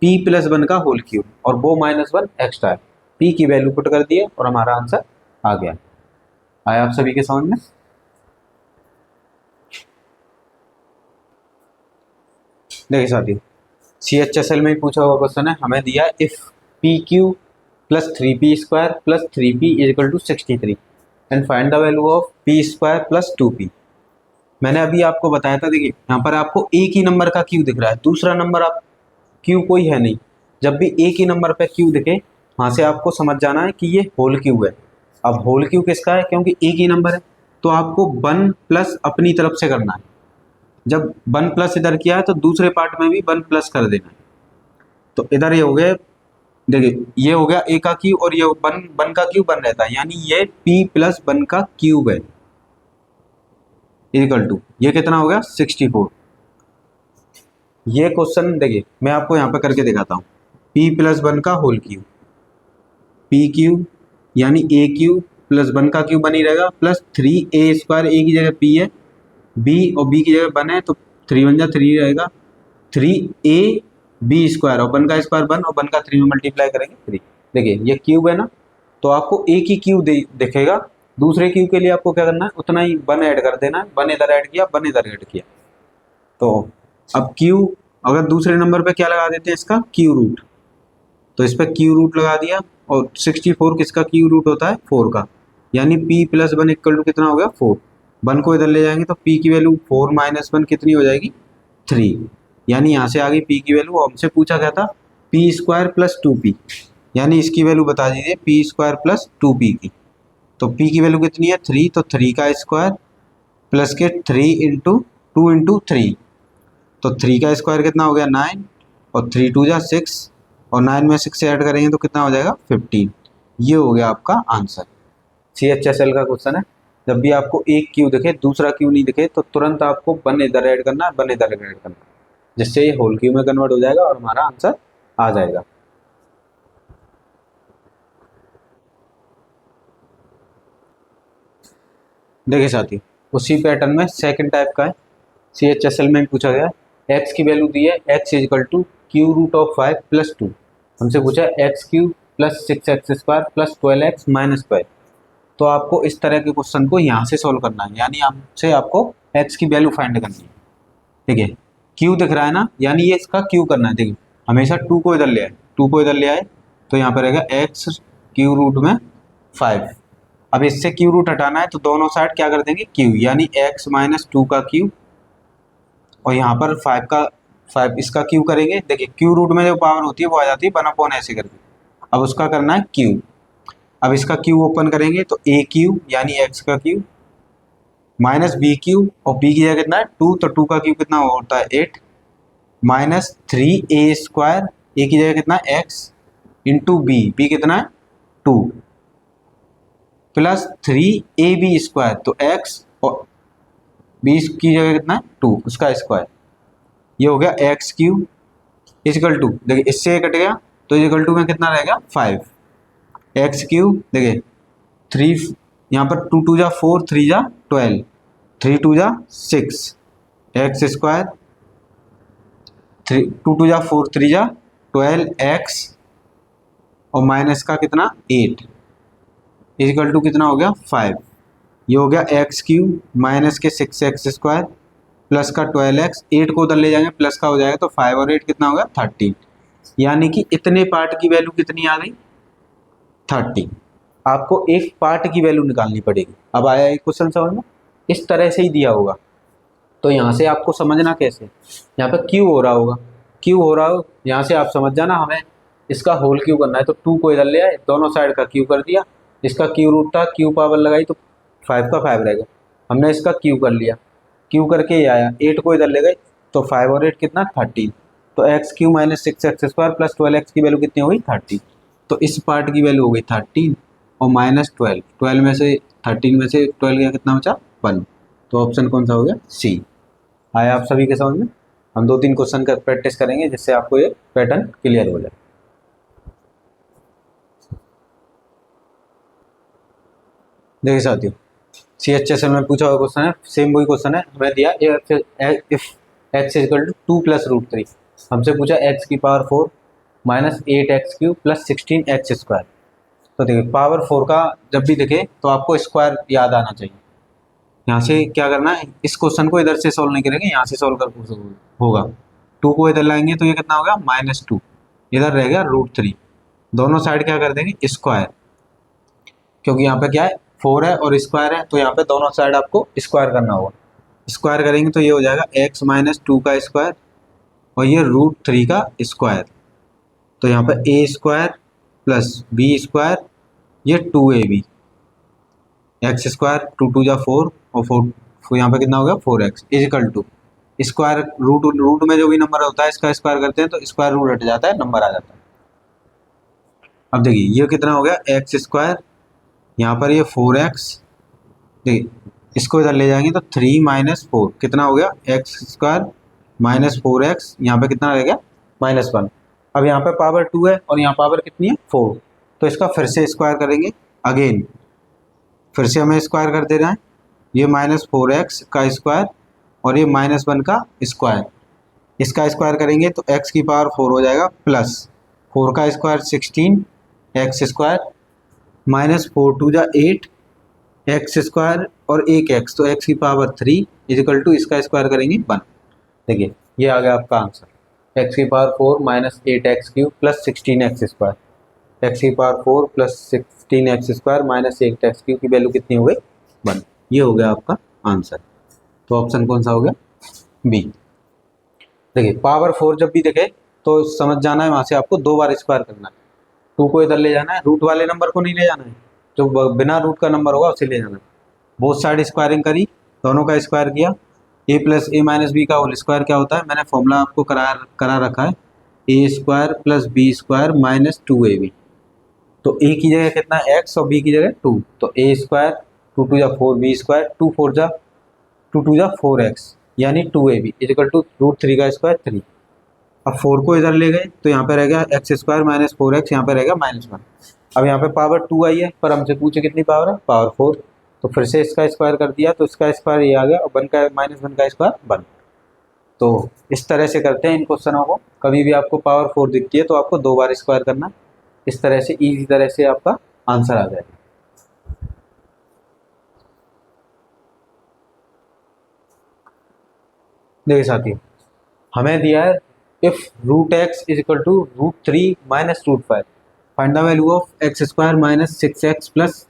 p प्लस 1 का होल क्यूब, और वो -1 एक्स्ट्रा है। p की वैल्यू पुट कर दिए और हमारा आंसर आ गया। आया आप सभी के समझ में। देखिए साथियों, CHSL में ही पूछा हुआ क्वेश्चन है, हमें दिया if PQ plus 3p² plus 3p equal to 63 and find the value of p² plus 2p। मैंने अभी आपको बताया था, देखिए यहाँ पर आपको एक ही नंबर का क्यू दिख रहा है, दूसरा नंबर आप क्यू कोई है नहीं। जब भी एक ही नंबर पर क्यू दिखे वहाँ से आपको समझ जाना है कि ये होल क्यू है। अब होल क्यू किसका है, क्योंकि एक ही नंबर है, तो आपको 1 प्लस अपनी तरफ से करना है। जब 1 प्लस इधर किया है तो दूसरे पार्ट में भी 1 प्लस कर देना है। तो इधर ये हो गया, देखिए ये हो गया a का क्यूब और ये 1 का क्यूब बन रहता है, यानी ये p प्लस 1 का क्यूब है इक्वल टू, ये कितना हो गया 64। ये क्वेश्चन देखिए मैं आपको यहाँ पे करके दिखाता हूँ, p प्लस 1 का होल क्यूब, p क्यूब यानी a क्यूब प्लस 1 का क्यूब बनी रहेगा, प्लस 3a², a की जगह p है, b और b की जगह 1 है, तो 3 1 जा 3 रहेगा, 3ab² और 1 का स्क्वायर 1 और 1 का 3 में मल्टीप्लाई करेंगे 3। देखिए ये क्यूब है ना, तो आपको एक ही क्यूब दिखेगा, दूसरे क्यूब के लिए आपको क्या करना है उतना ही 1 ऐड कर देना है। 1 इधर ऐड किया, 1 इधर ऐड किया, तो अब क्यूब अगर दूसरे नंबर पे क्या लगा देते हैं इसका क्यू रूट, तो इस पर क्यू रूट लगा दिया, और 64 किसका क्यू रूट होता है 4 का, यानी p प्लस 1 इक्वल टू कितना हो गया 4। 1 को इधर ले जाएंगे तो p की वैल्यू 4 माइनस 1 कितनी हो जाएगी 3, यानी यहाँ से आ गई p की वैल्यू। हमसे पूछा क्या था p² प्लस 2p, यानी इसकी वैल्यू बता दीजिए p² प्लस 2p की। तो p की वैल्यू कितनी है 3, तो 3 का स्क्वायर प्लस के 3 इंटू 2 इंटू 3, तो 3 का स्क्वायर कितना हो गया 9, और 3 2 जा 6, और 9 में 6 से ऐड करेंगे तो कितना हो जाएगा 15। ये हो गया आपका आंसर। CHSL का क्वेश्चन है, जब भी आपको एक क्यू दिखे दूसरा क्यू नहीं दिखे तो तुरंत आपको 1 इधर ऐड करना है, 1 इधर ऐड करना है, जिससे ये होल क्यू में कन्वर्ट हो जाएगा और हमारा आंसर आ जाएगा। देखिए साथी, उसी पैटर्न में सेकंड टाइप का है, CHSL में पूछा गया x की वैल्यू दी है x equal to cube root of 5 plus 2। हमसे पूछा x cube plus 6x² plus 12x minus 12। तो आपको इस तरह के क्वेश्चन को यहाँ से सॉल्व करना है, यानी हमसे आपको x की वैल्यू फाइंड करनी है। ठीक है, q दिख रहा है ना, यानी ये इसका q करना है। देखिए हमेशा 2 को इधर ले आए, 2 को इधर ले आए तो यहाँ पर रहेगा x क्यू रूट में 5। अब इससे क्यू रूट हटाना है तो दोनों साइड क्या कर देंगे q, यानी x माइनस 2 का क्यू, और यहाँ पर 5 इसका क्यू करेंगे। देखिए क्यू रूट में जो पावर होती है वो आ जाती है 1/, ऐसे करके। अब उसका करना है क्यू। अब इसका क्यू ओपन करेंगे तो a क्यू यानी x का क्यू माइनस b क्यू, और b की जगह कितना है 2, तो 2 का क्यू कितना होता है 8, माइनस 3a², a की जगह कितना है x इंटू b कितना है 2, प्लस 3ab², तो x और b की जगह कितना है 2 उसका स्क्वायर। ये हो गया एक्स क्यूब इक्वल टू, देखिए इससे कट गया तो इक्वल टू में कितना रहेगा 5 एक्स क्यूब। देखिए 3 यहाँ पर 2 2 जा 4, 3 जा 12, 3 2 जा 6 एक्स स्क्वायर, 2 2 जा 4, 3 जा 12 एक्स, और माइनस का कितना 8 इक्वल टू कितना हो गया 5। ये हो गया एक्स क्यूब माइनस के 6x² प्लस का 12x, 8 को उधर ले जाएंगे प्लस का हो जाएगा तो 5 और 8 कितना होगा 13। यानी कि इतने पार्ट की वैल्यू कितनी आ गई 30। आपको एक पार्ट की वैल्यू निकालनी पड़ेगी। अब आया एक क्वेश्चन समझ में, इस तरह से ही दिया होगा तो यहाँ से आपको समझना कैसे, यहाँ पे क्यू हो रहा होगा, क्यू हो रहा हो यहाँ से आप समझ जाना हमें इसका होल क्यू करना है तो 2 को इधर ले आए, दोनों साइड का क्यू कर दिया, इसका क्यू रूट था, क्यू पावर लगाई तो 5 का 5 रहेगा, हमने इसका क्यू कर लिया, क्यू करके ये आया, 8 को इधर ले गए तो 5 और 8 कितना 13, तो x Q minus 6x² plus 12x की वैल्यू कितनी हो गई 30। तो इस पार्ट की वैल्यू हो गई 13 और माइनस 12 में से 13 में से 12 गया कितना बचा 1, तो ऑप्शन कौन सा हो गया सी। आया आप सभी के समझ में। हम 2-3 क्वेश्चन का प्रैक्टिस करेंगे जिससे आपको ये पैटर्न क्लियर हो जाए। देखिए साथियों, CHSL में पूछा हुआ क्वेश्चन है, सेम वही क्वेश्चन है, हमें दिया इफ x इक्वल टू 2 + √3, हमसे पूछा x की power 4 minus 8x³ plus 16x²। तो देखिए पावर 4 का जब भी दिखे तो आपको स्क्वायर याद आना चाहिए। यहाँ से क्या करना है, इस क्वेश्चन को इधर से सॉल्व नहीं करेंगे, यहाँ से सॉल्व कर होगा। 2 को इधर लाएंगे तो ये कितना होगा -2, इधर रहेगा √3, दोनों साइड क्या कर देंगे स्क्वायर, क्योंकि यहाँ पे क्या है 4 है और स्क्वायर है तो यहाँ पे दोनों साइड आपको स्क्वायर करना होगा। स्क्वायर करेंगे तो ये हो जाएगा x - 2 का स्क्वायर और ये √3 का स्क्वायर, तो यहाँ पे a² प्लस b², ये 2ab, x² 2 × 2 = 4 और 4 यहाँ पे कितना हो गया 4x is equal to square root में जो भी नंबर होता है इसका स्क्वायर करते हैं तो स्क्वायर रूट हट जाता है, नंबर आ जाता है। अब देखिए ये कितना हो गया x², यहाँ पर ये 4x, देखिए इसको इधर ले जाएंगे तो 3 - 4 कितना हो गया x² - 4x, यहाँ पे कितना रह गया -1। अब यहाँ पे पावर 2 है और यहाँ पावर कितनी है 4, तो इसका फिर से स्क्वायर करेंगे, अगेन फिर से हमें स्क्वायर कर देना है, ये -4x का स्क्वायर और ये -1 का स्क्वायर, इसका स्क्वायर करेंगे तो x की पावर 4 हो जाएगा प्लस 4 का स्क्वायर 16x² -4 × 2 = 8 x² और 1x, तो x की पावर 3 इजिकल टू इसका स्क्वायर करेंगे 1। देखिए ये आ गया आपका आंसर, x की power 4 - 8x³ plus 16x², x की power 4 plus 16x² minus 8x³ की वैल्यू कितनी हो गई 1। ये हो गया आपका आंसर, तो ऑप्शन कौन सा हो गया बी। देखिए पावर 4 जब भी देखे तो समझ जाना है वहाँ से आपको 2 बार स्क्वायर करना है, 2 को इधर ले जाना है, रूट वाले नंबर को नहीं ले जाना है, जो बिना रूट का नंबर होगा उसे ले जाना है। बोथ साइड स्क्वायरिंग करी, दोनों का स्क्वायर किया, a + a - b का होल स्क्वायर क्या होता है, मैंने फॉर्मूला आपको करा रखा है, a² + b² - 2ab, तो a की जगह कितना x और b की जगह 2, तो a² 2 × 2 = 4, b² 2 × 4 = 2 × 2 = 4x, यानी 2ab इजिकल टू √3 का स्क्वायर 3। अब 4 को इधर ले गए तो यहाँ पे रह गया x² - 4x, यहाँ पे रहेगा -1। अब यहाँ पे पावर 2 आई है पर हमसे पूछे कितनी पावर है पावर 4, तो फिर से इसका स्क्वायर कर दिया तो इसका स्क्वायर ये आ गया और 1 का -1 का स्क्वायर 1। तो इस तरह से करते हैं इन क्वेश्चनों को, कभी भी आपको पावर 4 दिखती है तो आपको 2 बार स्क्वायर करना, इस तरह से इजी तरह से आपका आंसर आ जाएगा। देखिए साथियों, हमें दिया है if √x = √3 - √5, find the value of x² - 6x +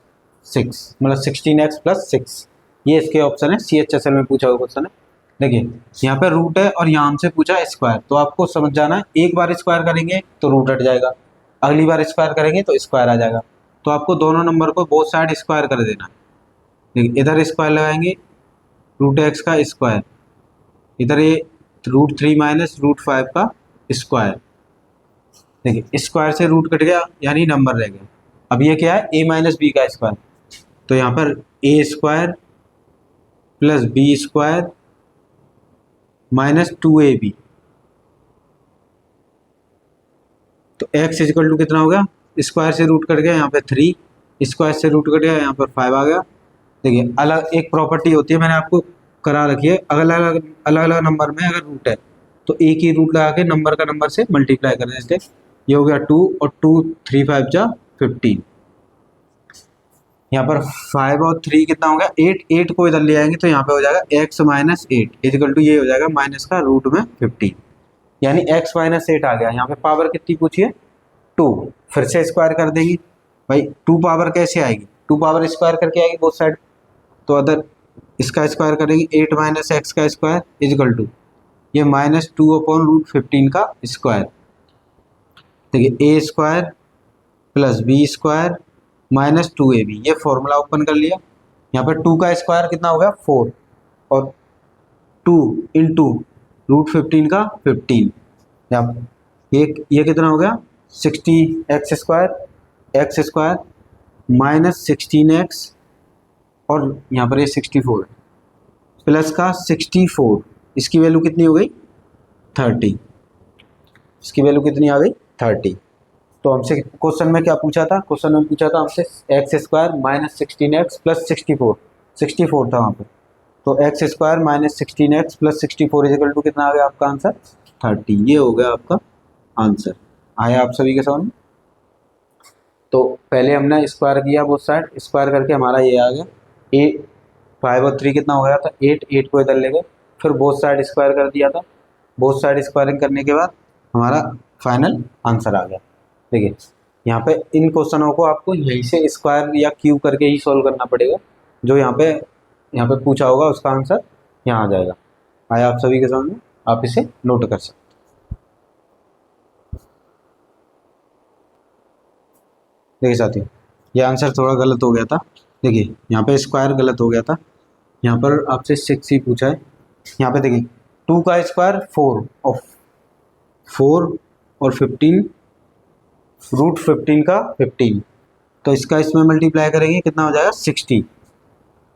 6, मतलब 16x + 6, ये इसके ऑप्शन है, CHSL में पूछा हुआ क्वेश्चन है। देखिए यहाँ पे रूट है और यहाँ हमसे पूछा स्क्वायर, तो आपको समझ जाना है एक बार स्क्वायर करेंगे तो रूट हट जाएगा, अगली बार स्क्वायर करेंगे तो स्क्वायर आ जाएगा, तो आपको दोनों नंबर को बोथ साइड स्क्वायर कर देना है। देखिए इधर स्क्वायर लगाएंगे √x का स्क्वायर, इधर ये √3 - √5 का स्क्वायर, देखिए स्क्वायर से रूट कट गया यानी नंबर रह गया। अब ये क्या है a - b का स्क्वायर, तो यहाँ पर a² + b² - 2ab, तो x इजिकल टू कितना हो गया, स्क्वायर से रूट कट गया यहाँ पे 3, स्क्वायर से रूट कट गया यहाँ पर 5 आ गया। देखिए अलग एक प्रॉपर्टी होती है मैंने आपको करा रखी है, अलग अलग नंबर में अगर रूट है तो एक ही रूट लगा के नंबर का नंबर से मल्टीप्लाई कर देते। ये हो गया 2 और 2 3 5 = 15, यहाँ पर 5 और 3 कितना हो गया 8, 8 को इधर ले आएंगे तो यहाँ पे हो जाएगा x माइनस 8 इजिकल टू ये हो जाएगा माइनस का रूट में 15, यानी x माइनस 8 आ गया। यहाँ पे पावर कितनी पूछी है 2, फिर से स्क्वायर कर देंगे भाई। 2 पावर कैसे आएगी, 2 पावर स्क्वायर करके आएगी बोथ साइड, तो अदर इसका स्क्वायर करेंगे 8 माइनस एक्स का स्क्वायर इजिकल टू ये माइनस 2 अपॉन रूट 15 का स्क्वायर। देखिए A square plus B square minus 2ab, ये फॉर्मूला ओपन कर लिया। यहाँ पर 2 का स्क्वायर कितना हो गया 4 और 2 इंटू रूट 15 का 15, यहाँ ये कितना हो गया 60 एक्स स्क्वायर माइनस 16x और यहाँ पर ये 64 प्लस का 64, इसकी वैल्यू कितनी हो गई 30, इसकी वैल्यू कितनी आ गई 30। तो हमसे क्वेश्चन में क्या पूछा था, क्वेश्चन में पूछा था हमसे x square minus 16x plus 64 था वहाँ पे, तो X square minus 16x plus 64 equal to कितना आ गया आपका आंसर 30, ये हो गया आपका आंसर। आया आप सभी के समझ में। तो पहले हमने स्क्वायर किया बोथ साइड, स्क्वायर करके हमारा ये आ गया 5 और 3 कितना हो गया था 8, 8 को इधर ले गए, फिर बोथ साइड स्क्वायर कर दिया था। बोथ साइड स्क्वायरिंग करने के बाद हमारा फाइनल आंसर आ गया। देखिए यहाँ पे इन क्वेश्चनों को आपको यहीं से स्क्वायर या क्यूब करके ही सॉल्व करना पड़ेगा, जो यहाँ पे पूछा होगा उसका आंसर यहाँ आ जाएगा। आया आप सभी के सामने, आप इसे नोट कर सकते। देखिए साथियों ये आंसर थोड़ा गलत हो गया था। देखिए यहाँ पे स्क्वायर गलत हो गया था, यहाँ पर आपसे 6 ही पूछा है। यहाँ पे देखिए 2 का स्क्वायर 4 और 15 रूट 15 का 15, तो इसका इसमें मल्टीप्लाई करेंगे कितना हो जाएगा 60।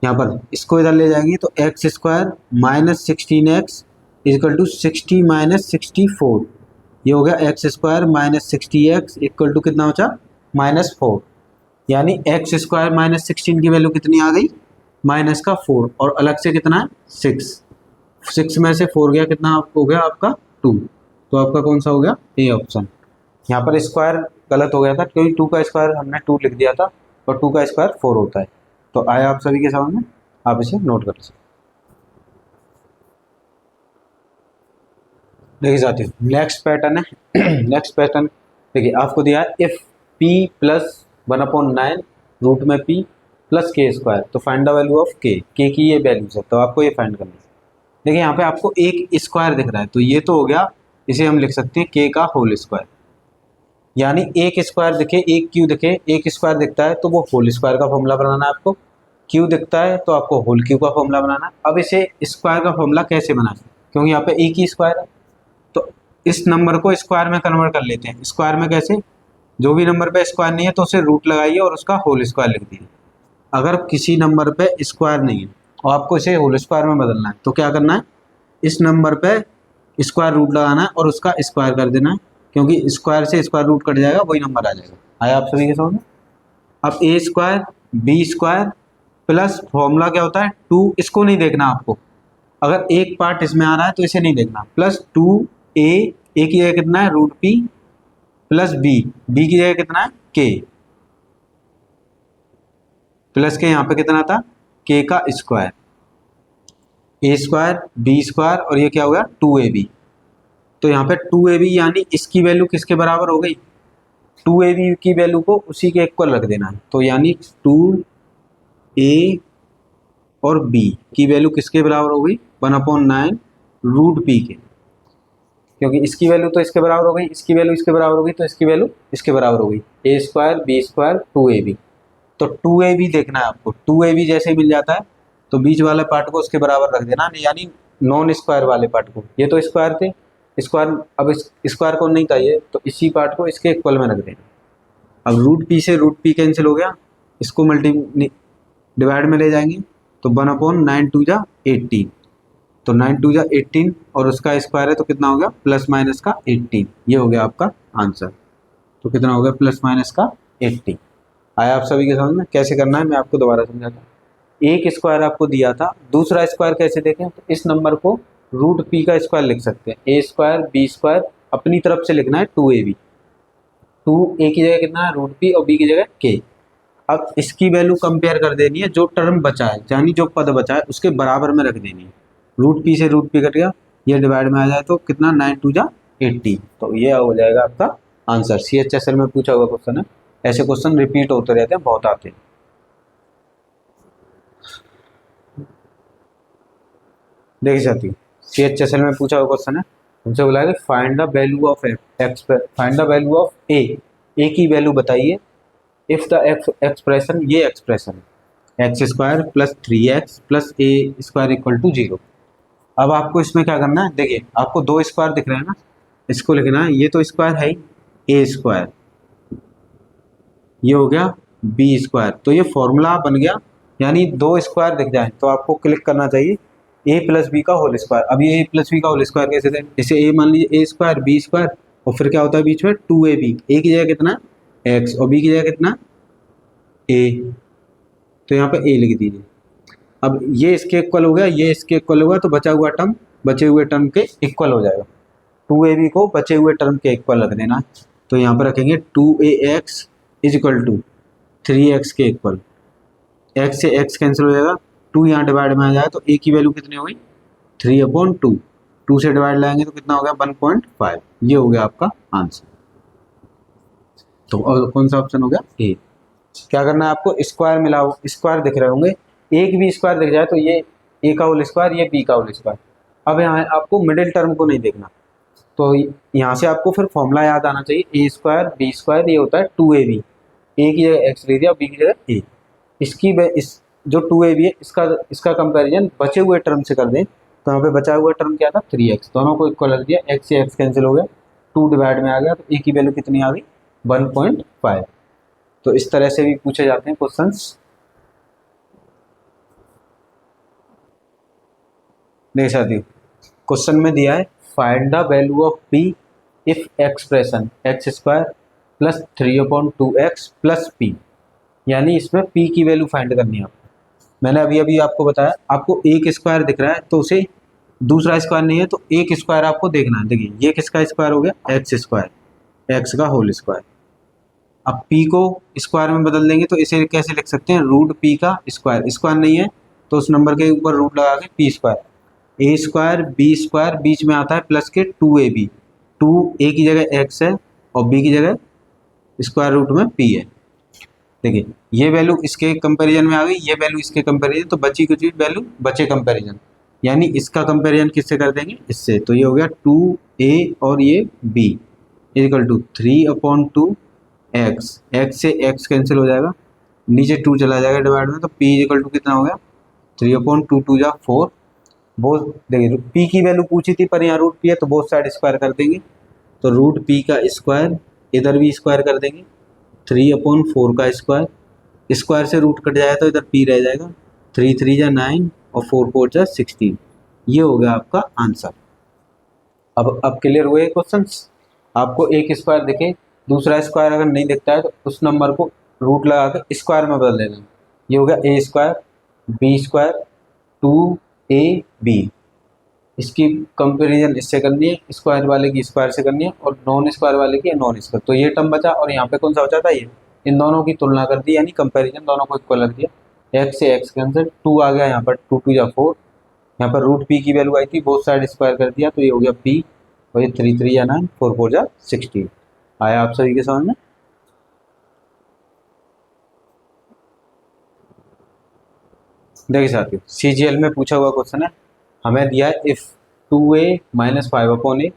यहाँ पर इसको इधर ले जाएंगे तो X square minus 16x equal to 60 minus 64, ये हो गया X square minus 60x equal to कितना बचा -4, यानी एक्स स्क्वायर माइनस 16 की वैल्यू कितनी आ गई माइनस का 4 और अलग से कितना है 6 में से 4 गया कितना हो गया आपका 2, तो आपका कौन सा हो गया ए ऑप्शन। यहाँ पर स्क्वायर गलत हो गया था क्योंकि 2 का स्क्वायर हमने 2 लिख दिया था और 2 का स्क्वायर 4 होता है। तो आया आप सभी के सामने, आप इसे नोट कर सकते। देखिए साथियों नेक्स्ट पैटर्न है नेक्स्ट पैटर्न देखिए आपको दिया है इफ p प्लस 1/9 रूट में p प्लस के स्क्वायर, तो find the value of k की ये वैल्यूज है, तो आपको ये फाइंड करनी है। देखिए यहाँ पे आपको एक स्क्वायर दिख रहा है, तो ये तो हो गया, इसे हम लिख सकते हैं k का होल स्क्वायर, यानी एक स्क्वायर दिखे एक क्यू दिखे, एक स्क्वायर दिखता है तो वो होल स्क्वायर का फॉर्मूला बनाना है आपको, क्यू दिखता है तो आपको होल क्यू का फॉर्मूला बनाना है। अब इसे स्क्वायर का फॉर्मूला कैसे बनाएं, क्योंकि यहाँ पे एक ही स्क्वायर है, तो इस नंबर को स्क्वायर में कन्वर्ट कर लेते हैं। स्क्वायर में कैसे, जो भी नंबर पे स्क्वायर नहीं है तो उसे रूट लगाइए और उसका होल स्क्वायर लिख दीजिए। अगर किसी नंबर पे स्क्वायर नहीं है और आपको इसे होल स्क्वायर में बदलना है तो क्या करना है, इस नंबर पे स्क्वायर रूट लगाना है और उसका स्क्वायर कर देना है, क्योंकि स्क्वायर से स्क्वायर रूट कट जाएगा वही नंबर आ जाएगा। आया आप सभी के समझ में। अब A square B square plus formula क्या होता है 2, इसको नहीं देखना आपको, अगर एक पार्ट इसमें आ रहा है तो इसे नहीं देखना, प्लस 2a ए की जगह कितना है रूट p प्लस बी की जगह कितना है k प्लस के यहाँ पे कितना था k का स्क्वायर, ए स्क्वायर बी स्क्वायर और ये क्या हो गया 2ab, तो यहाँ पे 2ab यानी इसकी वैल्यू किसके बराबर हो गई, 2ab की वैल्यू को उसी के इक्वल रख देना है, तो यानी 2a और b की वैल्यू किसके बराबर हो गई 1/9 रूट p के, क्योंकि इसकी वैल्यू तो इसके बराबर हो गई, इसकी वैल्यू इसके बराबर हो गई, तो इसकी वैल्यू इसके बराबर हो गई, ए स्क्वायर बी स्क्वायर 2ab, तो 2ab देखना है आपको, 2ab जैसे ही मिल जाता है तो बीच वाले पार्ट को उसके बराबर रख देना, यानी नॉन स्क्वायर वाले पार्ट को, ये तो स्क्वायर थे स्क्वायर, अब इस स्क्वायर को नहीं चाहिए तो इसी पार्ट को इसके इक्वल में रख देना। अब रूट p से रूट p कैंसिल हो गया, इसको डिवाइड में ले जाएंगे तो 1/9 2 जा 18, तो 9 2 जा 18 और उसका स्क्वायर है तो कितना हो गया प्लस माइनस का 18, ये हो गया आपका आंसर। तो कितना हो गया प्लस माइनस का 18। आया आप सभी के समझ में, कैसे करना है मैं आपको दोबारा समझाता हूँ। एक स्क्वायर आपको दिया था, दूसरा स्क्वायर कैसे देखें, तो इस नंबर को रूट p का स्क्वायर लिख सकते हैं, ए स्क्वायर बी स्क्वायर अपनी तरफ से लिखना है 2ab, 2a की जगह कितना है रूट p और b की जगह k, अब इसकी वैल्यू कंपेयर कर देनी है, जो टर्म बचा है यानी जो पद बचा है उसके बराबर में रख देनी है। रूट पी से रूट पी कट गया, ये डिवाइड में आ जाए तो कितना 9 2 जा 80, तो ये हो जाएगा आपका आंसर। CHSL में पूछा हुआ क्वेश्चन है, ऐसे क्वेश्चन रिपीट होते रहते हैं, बहुत आते हैं। देख सकती CHSL में पूछा हुआ क्वेश्चन है, हमसे बोला है कि find the value of X, find the value of A की वैल्यू बताइए इफ द एक्सप्रेशन, ये expression X square plus 3x plus A square equal to 0। अब आपको इसमें क्या करना है, देखिए आपको दो स्क्वायर दिख रहे हैं ना, इसको लिखना है, ये तो स्क्वायर है ही, ए स्क्वायर, ये हो गया बी स्क्वायर, तो ये फॉर्मूला बन गया। यानी दो स्क्वायर दिख जाए तो आपको क्लिक करना चाहिए ए प्लस बी का होल स्क्वायर। अब ये ए प्लस बी का होल स्क्वायर कैसे थे, जैसे ए मान लीजिए ए स्क्वायर बी स्क्वायर, और फिर क्या होता है बीच में 2ab, ए की जगह कितना एक्स और बी की जगह कितना ए, तो यहाँ पे ए लिख दीजिए। अब ये इसके इक्वल हो गया, ये इसके इक्वल होगा, तो बचा हुआ टर्म बचे हुए टर्म के इक्वल हो जाएगा। 2ab को बचे हुए टर्म के इक्वल रख देना, तो यहाँ पर रखेंगे 2ax is equal to 3x के इक्वल, x से x कैंसिल हो जाएगा, 2 यहाँ डिवाइड में आ जाए तो a की वैल्यू कितनी होगी 3/2, 2 से डिवाइड लाएंगे तो कितना हो गया 1.5, ये हो गया आपका आंसर। तो और कौन सा ऑप्शन हो गया ए। क्या करना है आपको, स्क्वायर मिला हो, स्क्वायर दिख रहे होंगे, एक भी स्क्वायर दिख जाए तो ये ए का होल स्क्वायर, ये बी का होल स्क्वायर। अब यहाँ आपको मिडिल टर्म को नहीं देखना, तो यहाँ से आपको फिर फॉर्मूला याद आना चाहिए, ए स्क्वायर बी स्क्वायर ये होता है 2ab, ए की जगह एक्स ले दिया, बी की जगह ए। इसकी इस जो 2ab है इसका कंपैरिजन बचे हुए टर्म से कर दें, तो यहाँ पे बचा हुआ टर्म क्या था 3x, दोनों को इक्वल रख दिया, x से x कैंसिल हो गया, 2 डिवाइड में आ गया, तो ए की वैल्यू कितनी आ गई 1.5। तो इस तरह से भी पूछे जाते हैं क्वेश्चंस। देख सकते हो क्वेश्चन में दिया है find the value of p if expression X square plus 3/2x plus p, यानी इसमें p की वैल्यू फाइंड करनी है आपको। मैंने अभी अभी आपको बताया, आपको एक स्क्वायर दिख रहा है तो उसे दूसरा स्क्वायर नहीं है तो एक स्क्वायर आपको देखना है। देखिए ये किसका स्क्वायर हो गया एक्स स्क्वायर, एक्स का होल स्क्वायर। अब p को स्क्वायर में बदल देंगे तो इसे कैसे लिख सकते हैं, रूट p का स्क्वायर, स्क्वायर नहीं है तो उस नंबर के ऊपर रूट लगा के p स्क्वायर, ए स्क्वायर बी स्क्वायर बीच में आता है प्लस के 2ab, 2 ए की जगह x है और b की जगह स्क्वायर रूट में p है। देखिए ये वैल्यू इसके कंपैरिजन में आ गई, ये वैल्यू इसके कंपैरिजन, तो बची कुछ वैल्यू बचे कंपैरिजन, यानी इसका कंपैरिजन किससे कर देंगे इससे, तो ये हो गया 2a और ये b equal to 3/2x, x से x कैंसिल हो जाएगा, नीचे 2 चला जाएगा डिवाइड में, तो p इक्वल टू कितना हो गया 3/2, 2 जा 4। बोथ देखिए p की वैल्यू पूछी थी पर यहाँ रूट p है तो बोथ साइड स्क्वायर कर देंगे, तो रूट p का स्क्वायर इधर भी स्क्वायर कर देंगे, 3/4 का स्क्वायर, स्क्वायर से रूट कट जाए तो इधर p रह जाएगा, 3 3 जा 9 और 4 4 जा 16, ये हो गया आपका आंसर। अब क्लियर हुए क्वेश्चंस। आपको एक स्क्वायर दिखे, दूसरा स्क्वायर अगर नहीं दिखता है तो उस नंबर को रूट लगा कर स्क्वायर में बदल देना। ये हो गया ए स्क्वायर बी स्क्वायर 2ab, इसकी कंपैरिजन इससे करनी है, स्क्वायर वाले की स्क्वायर से करनी है और नॉन स्क्वायर वाले की नॉन स्क्वायर, तो ये टर्म बचा और यहाँ पे कौन सा बचा था ये, इन दोनों की तुलना कर दी, यानी कंपैरिजन दोनों को इक्वल रख दिया, x से x कैंसिल, 2 आ गया यहाँ पर 2 2 जा 4, यहाँ पर रूट p की वैल्यू आई थी, बोथ साइड स्क्वायर कर दिया तो ये हो गया p, और ये 3 3 जा 9 4 4 जा 16। आया आप सभी के समझ में। देखिए साथियों CGL में पूछा हुआ क्वेश्चन है, हमें दिया है if 2a minus 5/a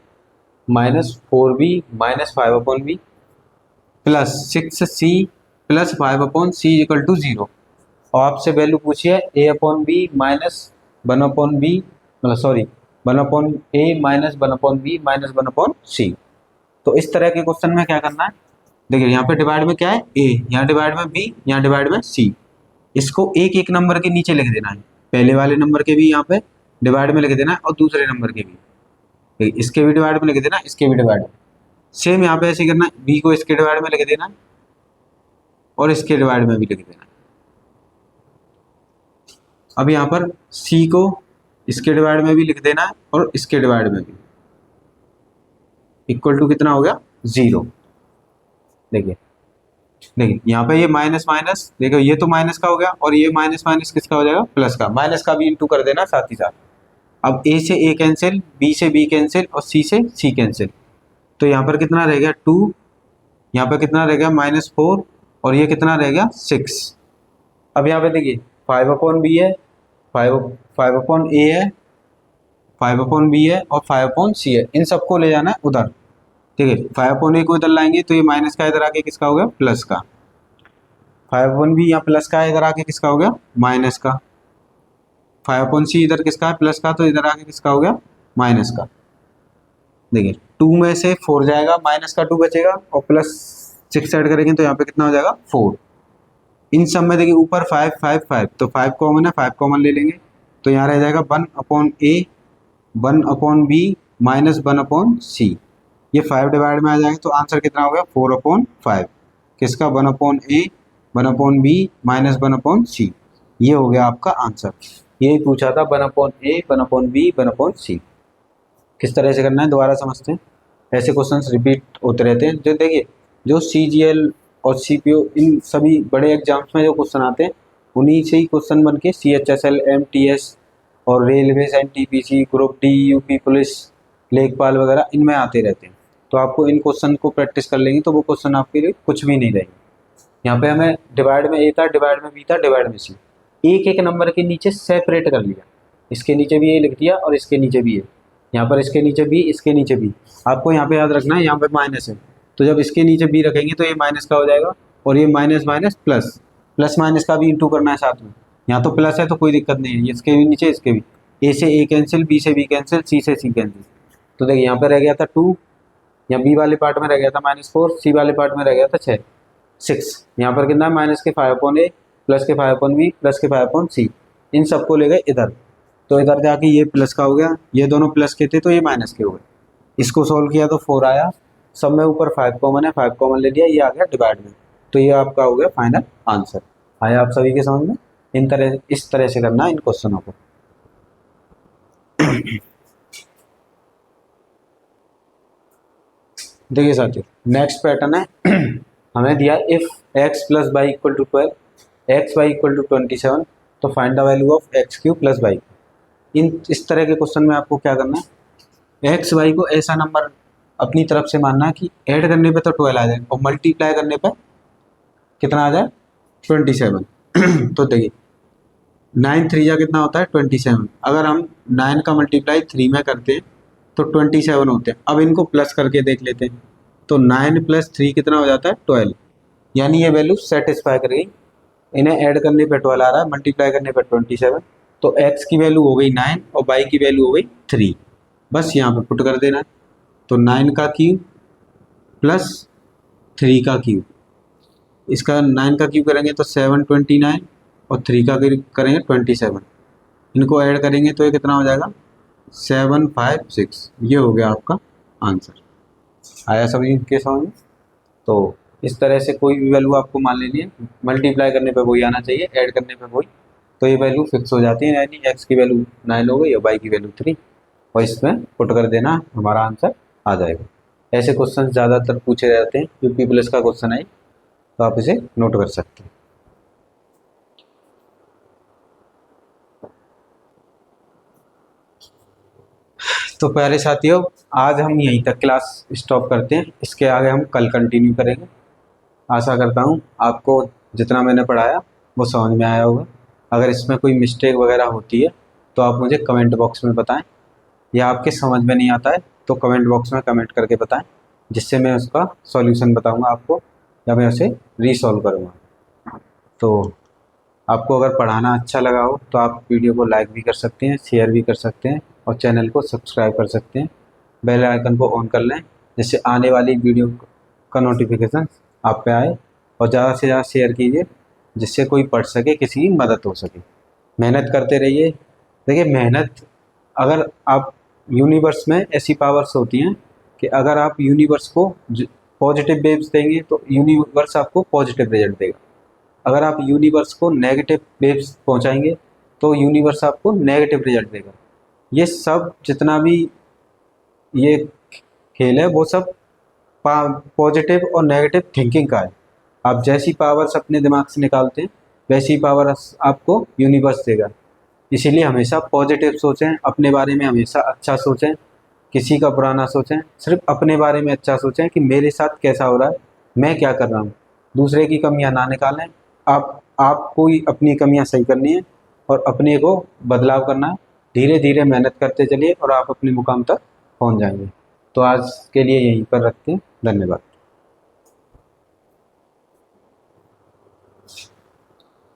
minus 4b minus 5/b plus 6c plus 5/c equal to 0, और आपसे वैल्यू पूछी है a/b माइनस 1/b, मतलब sorry 1/a minus 1/b minus 1/c। तो इस तरह के क्वेश्चन में क्या करना है, देखिए यहाँ पे डिवाइड में क्या है a, यहाँ डिवाइड में b, यहाँ डिवाइड में c, इसको एक एक नंबर के नीचे लिख देना है, पहले वाले नंबर के भी यहाँ पे डिवाइड में लिख देना है और दूसरे नंबर के भी, इसके भी डिवाइड में लिख देना, इसके भी डिवाइड में, सेम यहाँ पे ऐसे करना है, b को इसके डिवाइड में लिख देना और इसके डिवाइड में भी लिख देना। अब यहाँ पर c को इसके डिवाइड में भी लिख देना है और इसके डिवाइड में भी, इक्वल टू कितना हो गया 0। देखिए देखिए यहाँ पे ये माइनस माइनस, देखो ये तो माइनस का हो गया और ये माइनस माइनस किसका हो जाएगा, प्लस का। माइनस का भी इंटू कर देना साथ ही साथ। अब ए से ए कैंसिल, बी से बी कैंसिल और सी से सी कैंसिल। तो यहाँ पर कितना रह गया 2, यहाँ पर कितना रह गया -4 और ये कितना रह गया 6। अब यहाँ पे देखिए 5/b है, 5/a है, 5/b है और 5/c है। इन सबको ले जाना है उधर। ठीक है, 5/a को इधर लाएंगे तो ये माइनस का इधर आके किसका हो गया, प्लस का। 5/b यहाँ प्लस का है, इधर आके किसका हो गया, माइनस का। 5/c इधर किसका है, प्लस का, तो इधर आके किसका हो गया, माइनस का। देखिए 2 में से 4 जाएगा, माइनस का 2 बचेगा और प्लस 6 ऐड करेंगे तो यहाँ पे कितना हो जाएगा 4। इन सब में देखिए ऊपर 5 5 5, तो 5 कॉमन है, 5 कॉमन ले लेंगे तो यहाँ रह जाएगा 1/a 1/b -1/c। ये 5 डिवाइड में आ जाएगा तो आंसर कितना हो गया 4/5। किसका, 1/a 1/b -1/c। ये हो गया आपका आंसर। यही पूछा था 1/a 1/b 1/c। किस तरह से करना है दोबारा समझते हैं। ऐसे क्वेश्चंस रिपीट होते रहते हैं। जो देखिए जो CGL और CPO इन सभी बड़े एग्जाम्स में जो क्वेश्चन आते हैं उन्हीं से ही क्वेश्चन बन के CHSL MTS और railways NTPC group D UP police लेखपाल वगैरह इनमें आते रहते हैं। तो आपको इन क्वेश्चन को प्रैक्टिस कर लेंगे तो वो क्वेश्चन आपके लिए कुछ भी नहीं रहेंगे। यहाँ पे हमें डिवाइड में A था, डिवाइड में B था, डिवाइड में C, एक एक नंबर के नीचे सेपरेट कर लिया। इसके नीचे भी A लिख दिया और इसके नीचे भी A, यहाँ पर इसके नीचे B, इसके नीचे B। आपको यहाँ पे याद रखना है यहाँ पे माइनस है तो जब इसके नीचे B रखेंगे तो ये माइनस का हो जाएगा और ये minus minus plus, plus minus का भी इंटू करना है साथ में। यहाँ तो प्लस है तो कोई दिक्कत नहीं है, इसके भी नीचे इसके भी। A से A कैंसिल, B से B कैंसिल, C से C कैंसिल। तो देखिए यहाँ पे रह गया था 2, यहाँ B वाले पार्ट में रह गया था -4, C वाले पार्ट में रह गया था 6। यहाँ पर कितना है माइनस के 5/a प्लस के 5/b प्लस के 5/c। इन सबको ले गए इधर तो इधर जाके ये प्लस का हो गया, ये दोनों प्लस के थे तो ये माइनस के हो गए। इसको सॉल्व किया तो 4 आया, सब में ऊपर 5 कॉमन है, 5 कॉमन ले लिया, ये आ गया डिवाइड में। तो ये आपका हो गया फाइनल आंसर। आया आप सभी के समझ में। इस तरह से करना है इन क्वेश्चनों को। देखिए साथियों नेक्स्ट पैटर्न है हमें दिया if x + y = 12 x y = 27 तो find the value of x³ + y। इस तरह के क्वेश्चन में आपको क्या करना है, एक्स वाई को ऐसा नंबर अपनी तरफ से मानना है कि ऐड करने पे तो 12 आ जाए और मल्टीप्लाई करने पे कितना आ जाए 27। तो देखिए 9 3 जा कितना होता है 27। अगर हम 9 का मल्टीप्लाई 3 में करते हैं तो 27 होते हैं। अब इनको प्लस करके देख लेते हैं तो 9 + 3 कितना हो जाता है 12। यानी ये वैल्यू सेटिस्फाई कर गई। इन्हें ऐड करने पे 12 आ रहा है, मल्टीप्लाई करने पे 27। तो x की वैल्यू हो गई 9 और y की वैल्यू हो गई 3। बस यहाँ पे पुट कर देना है। तो 9 का क्यूब प्लस 3 का क्यूब, इसका 9 का क्यूब करेंगे तो 729 और 3 का क्यूब करेंगे 27। इनको ऐड करेंगे तो ये कितना हो जाएगा 756। ये हो गया आपका आंसर। आया सभी के समझ में। तो इस तरह से कोई भी वैल्यू आपको मान लेनी है, मल्टीप्लाई करने पे वही आना चाहिए, ऐड करने पे वही, तो ये वैल्यू फिक्स हो जाती है। यानी x की वैल्यू 9 हो गई और y की वैल्यू 3 और इसमें पुट कर देना, हमारा आंसर आ जाएगा। ऐसे क्वेश्चन ज़्यादातर पूछे जाते हैं। यूपी पुलिस का क्वेश्चन है तो आप इसे नोट कर सकते हैं। तो प्यारे साथियों आज हम यहीं तक क्लास स्टॉप करते हैं, इसके आगे हम कल कंटिन्यू करेंगे। आशा करता हूँ आपको जितना मैंने पढ़ाया वो समझ में आया होगा। अगर इसमें कोई मिस्टेक वगैरह होती है तो आप मुझे कमेंट बॉक्स में बताएं, या आपके समझ में नहीं आता है तो कमेंट बॉक्स में कमेंट करके बताएं, जिससे मैं उसका सॉल्यूशन बताऊंगा आपको या मैं उसे रीसॉल्व करूँगा। तो आपको अगर पढ़ाना अच्छा लगा हो तो आप वीडियो को लाइक भी कर सकते हैं, शेयर भी कर सकते हैं और चैनल को सब्सक्राइब कर सकते हैं। बेल आइकन को ऑन कर लें जिससे आने वाली वीडियो का नोटिफिकेशन आप पे आए, और ज़्यादा से ज़्यादा शेयर कीजिए जिससे कोई पढ़ सके, किसी की मदद हो सके। मेहनत करते रहिए। देखिए मेहनत, अगर आप यूनिवर्स में ऐसी पावर्स होती हैं कि अगर आप यूनिवर्स को पॉजिटिव वेव्स देंगे तो यूनिवर्स आपको पॉजिटिव रिजल्ट देगा। अगर आप यूनिवर्स को नेगेटिव वेव्स पहुंचाएंगे तो यूनिवर्स आपको नेगेटिव रिजल्ट देगा। ये सब जितना भी ये खेल है वो सब पॉजिटिव और नेगेटिव थिंकिंग का है। आप जैसी पावर्स अपने दिमाग से निकालते हैं वैसी पावर आपको यूनिवर्स देगा। इसीलिए हमेशा पॉजिटिव सोचें, अपने बारे में हमेशा अच्छा सोचें, किसी का बुरा ना सोचें, सिर्फ अपने बारे में अच्छा सोचें कि मेरे साथ कैसा हो रहा है, मैं क्या कर रहा हूँ। दूसरे की कमियां ना निकालें। आपको ही अपनी कमियां सही करनी है और अपने को बदलाव करना है। धीरे धीरे मेहनत करते चलिए और आप अपने मुकाम तक पहुँच जाएंगे। तो आज के लिए यहीं पर रखते हैं। धन्यवाद।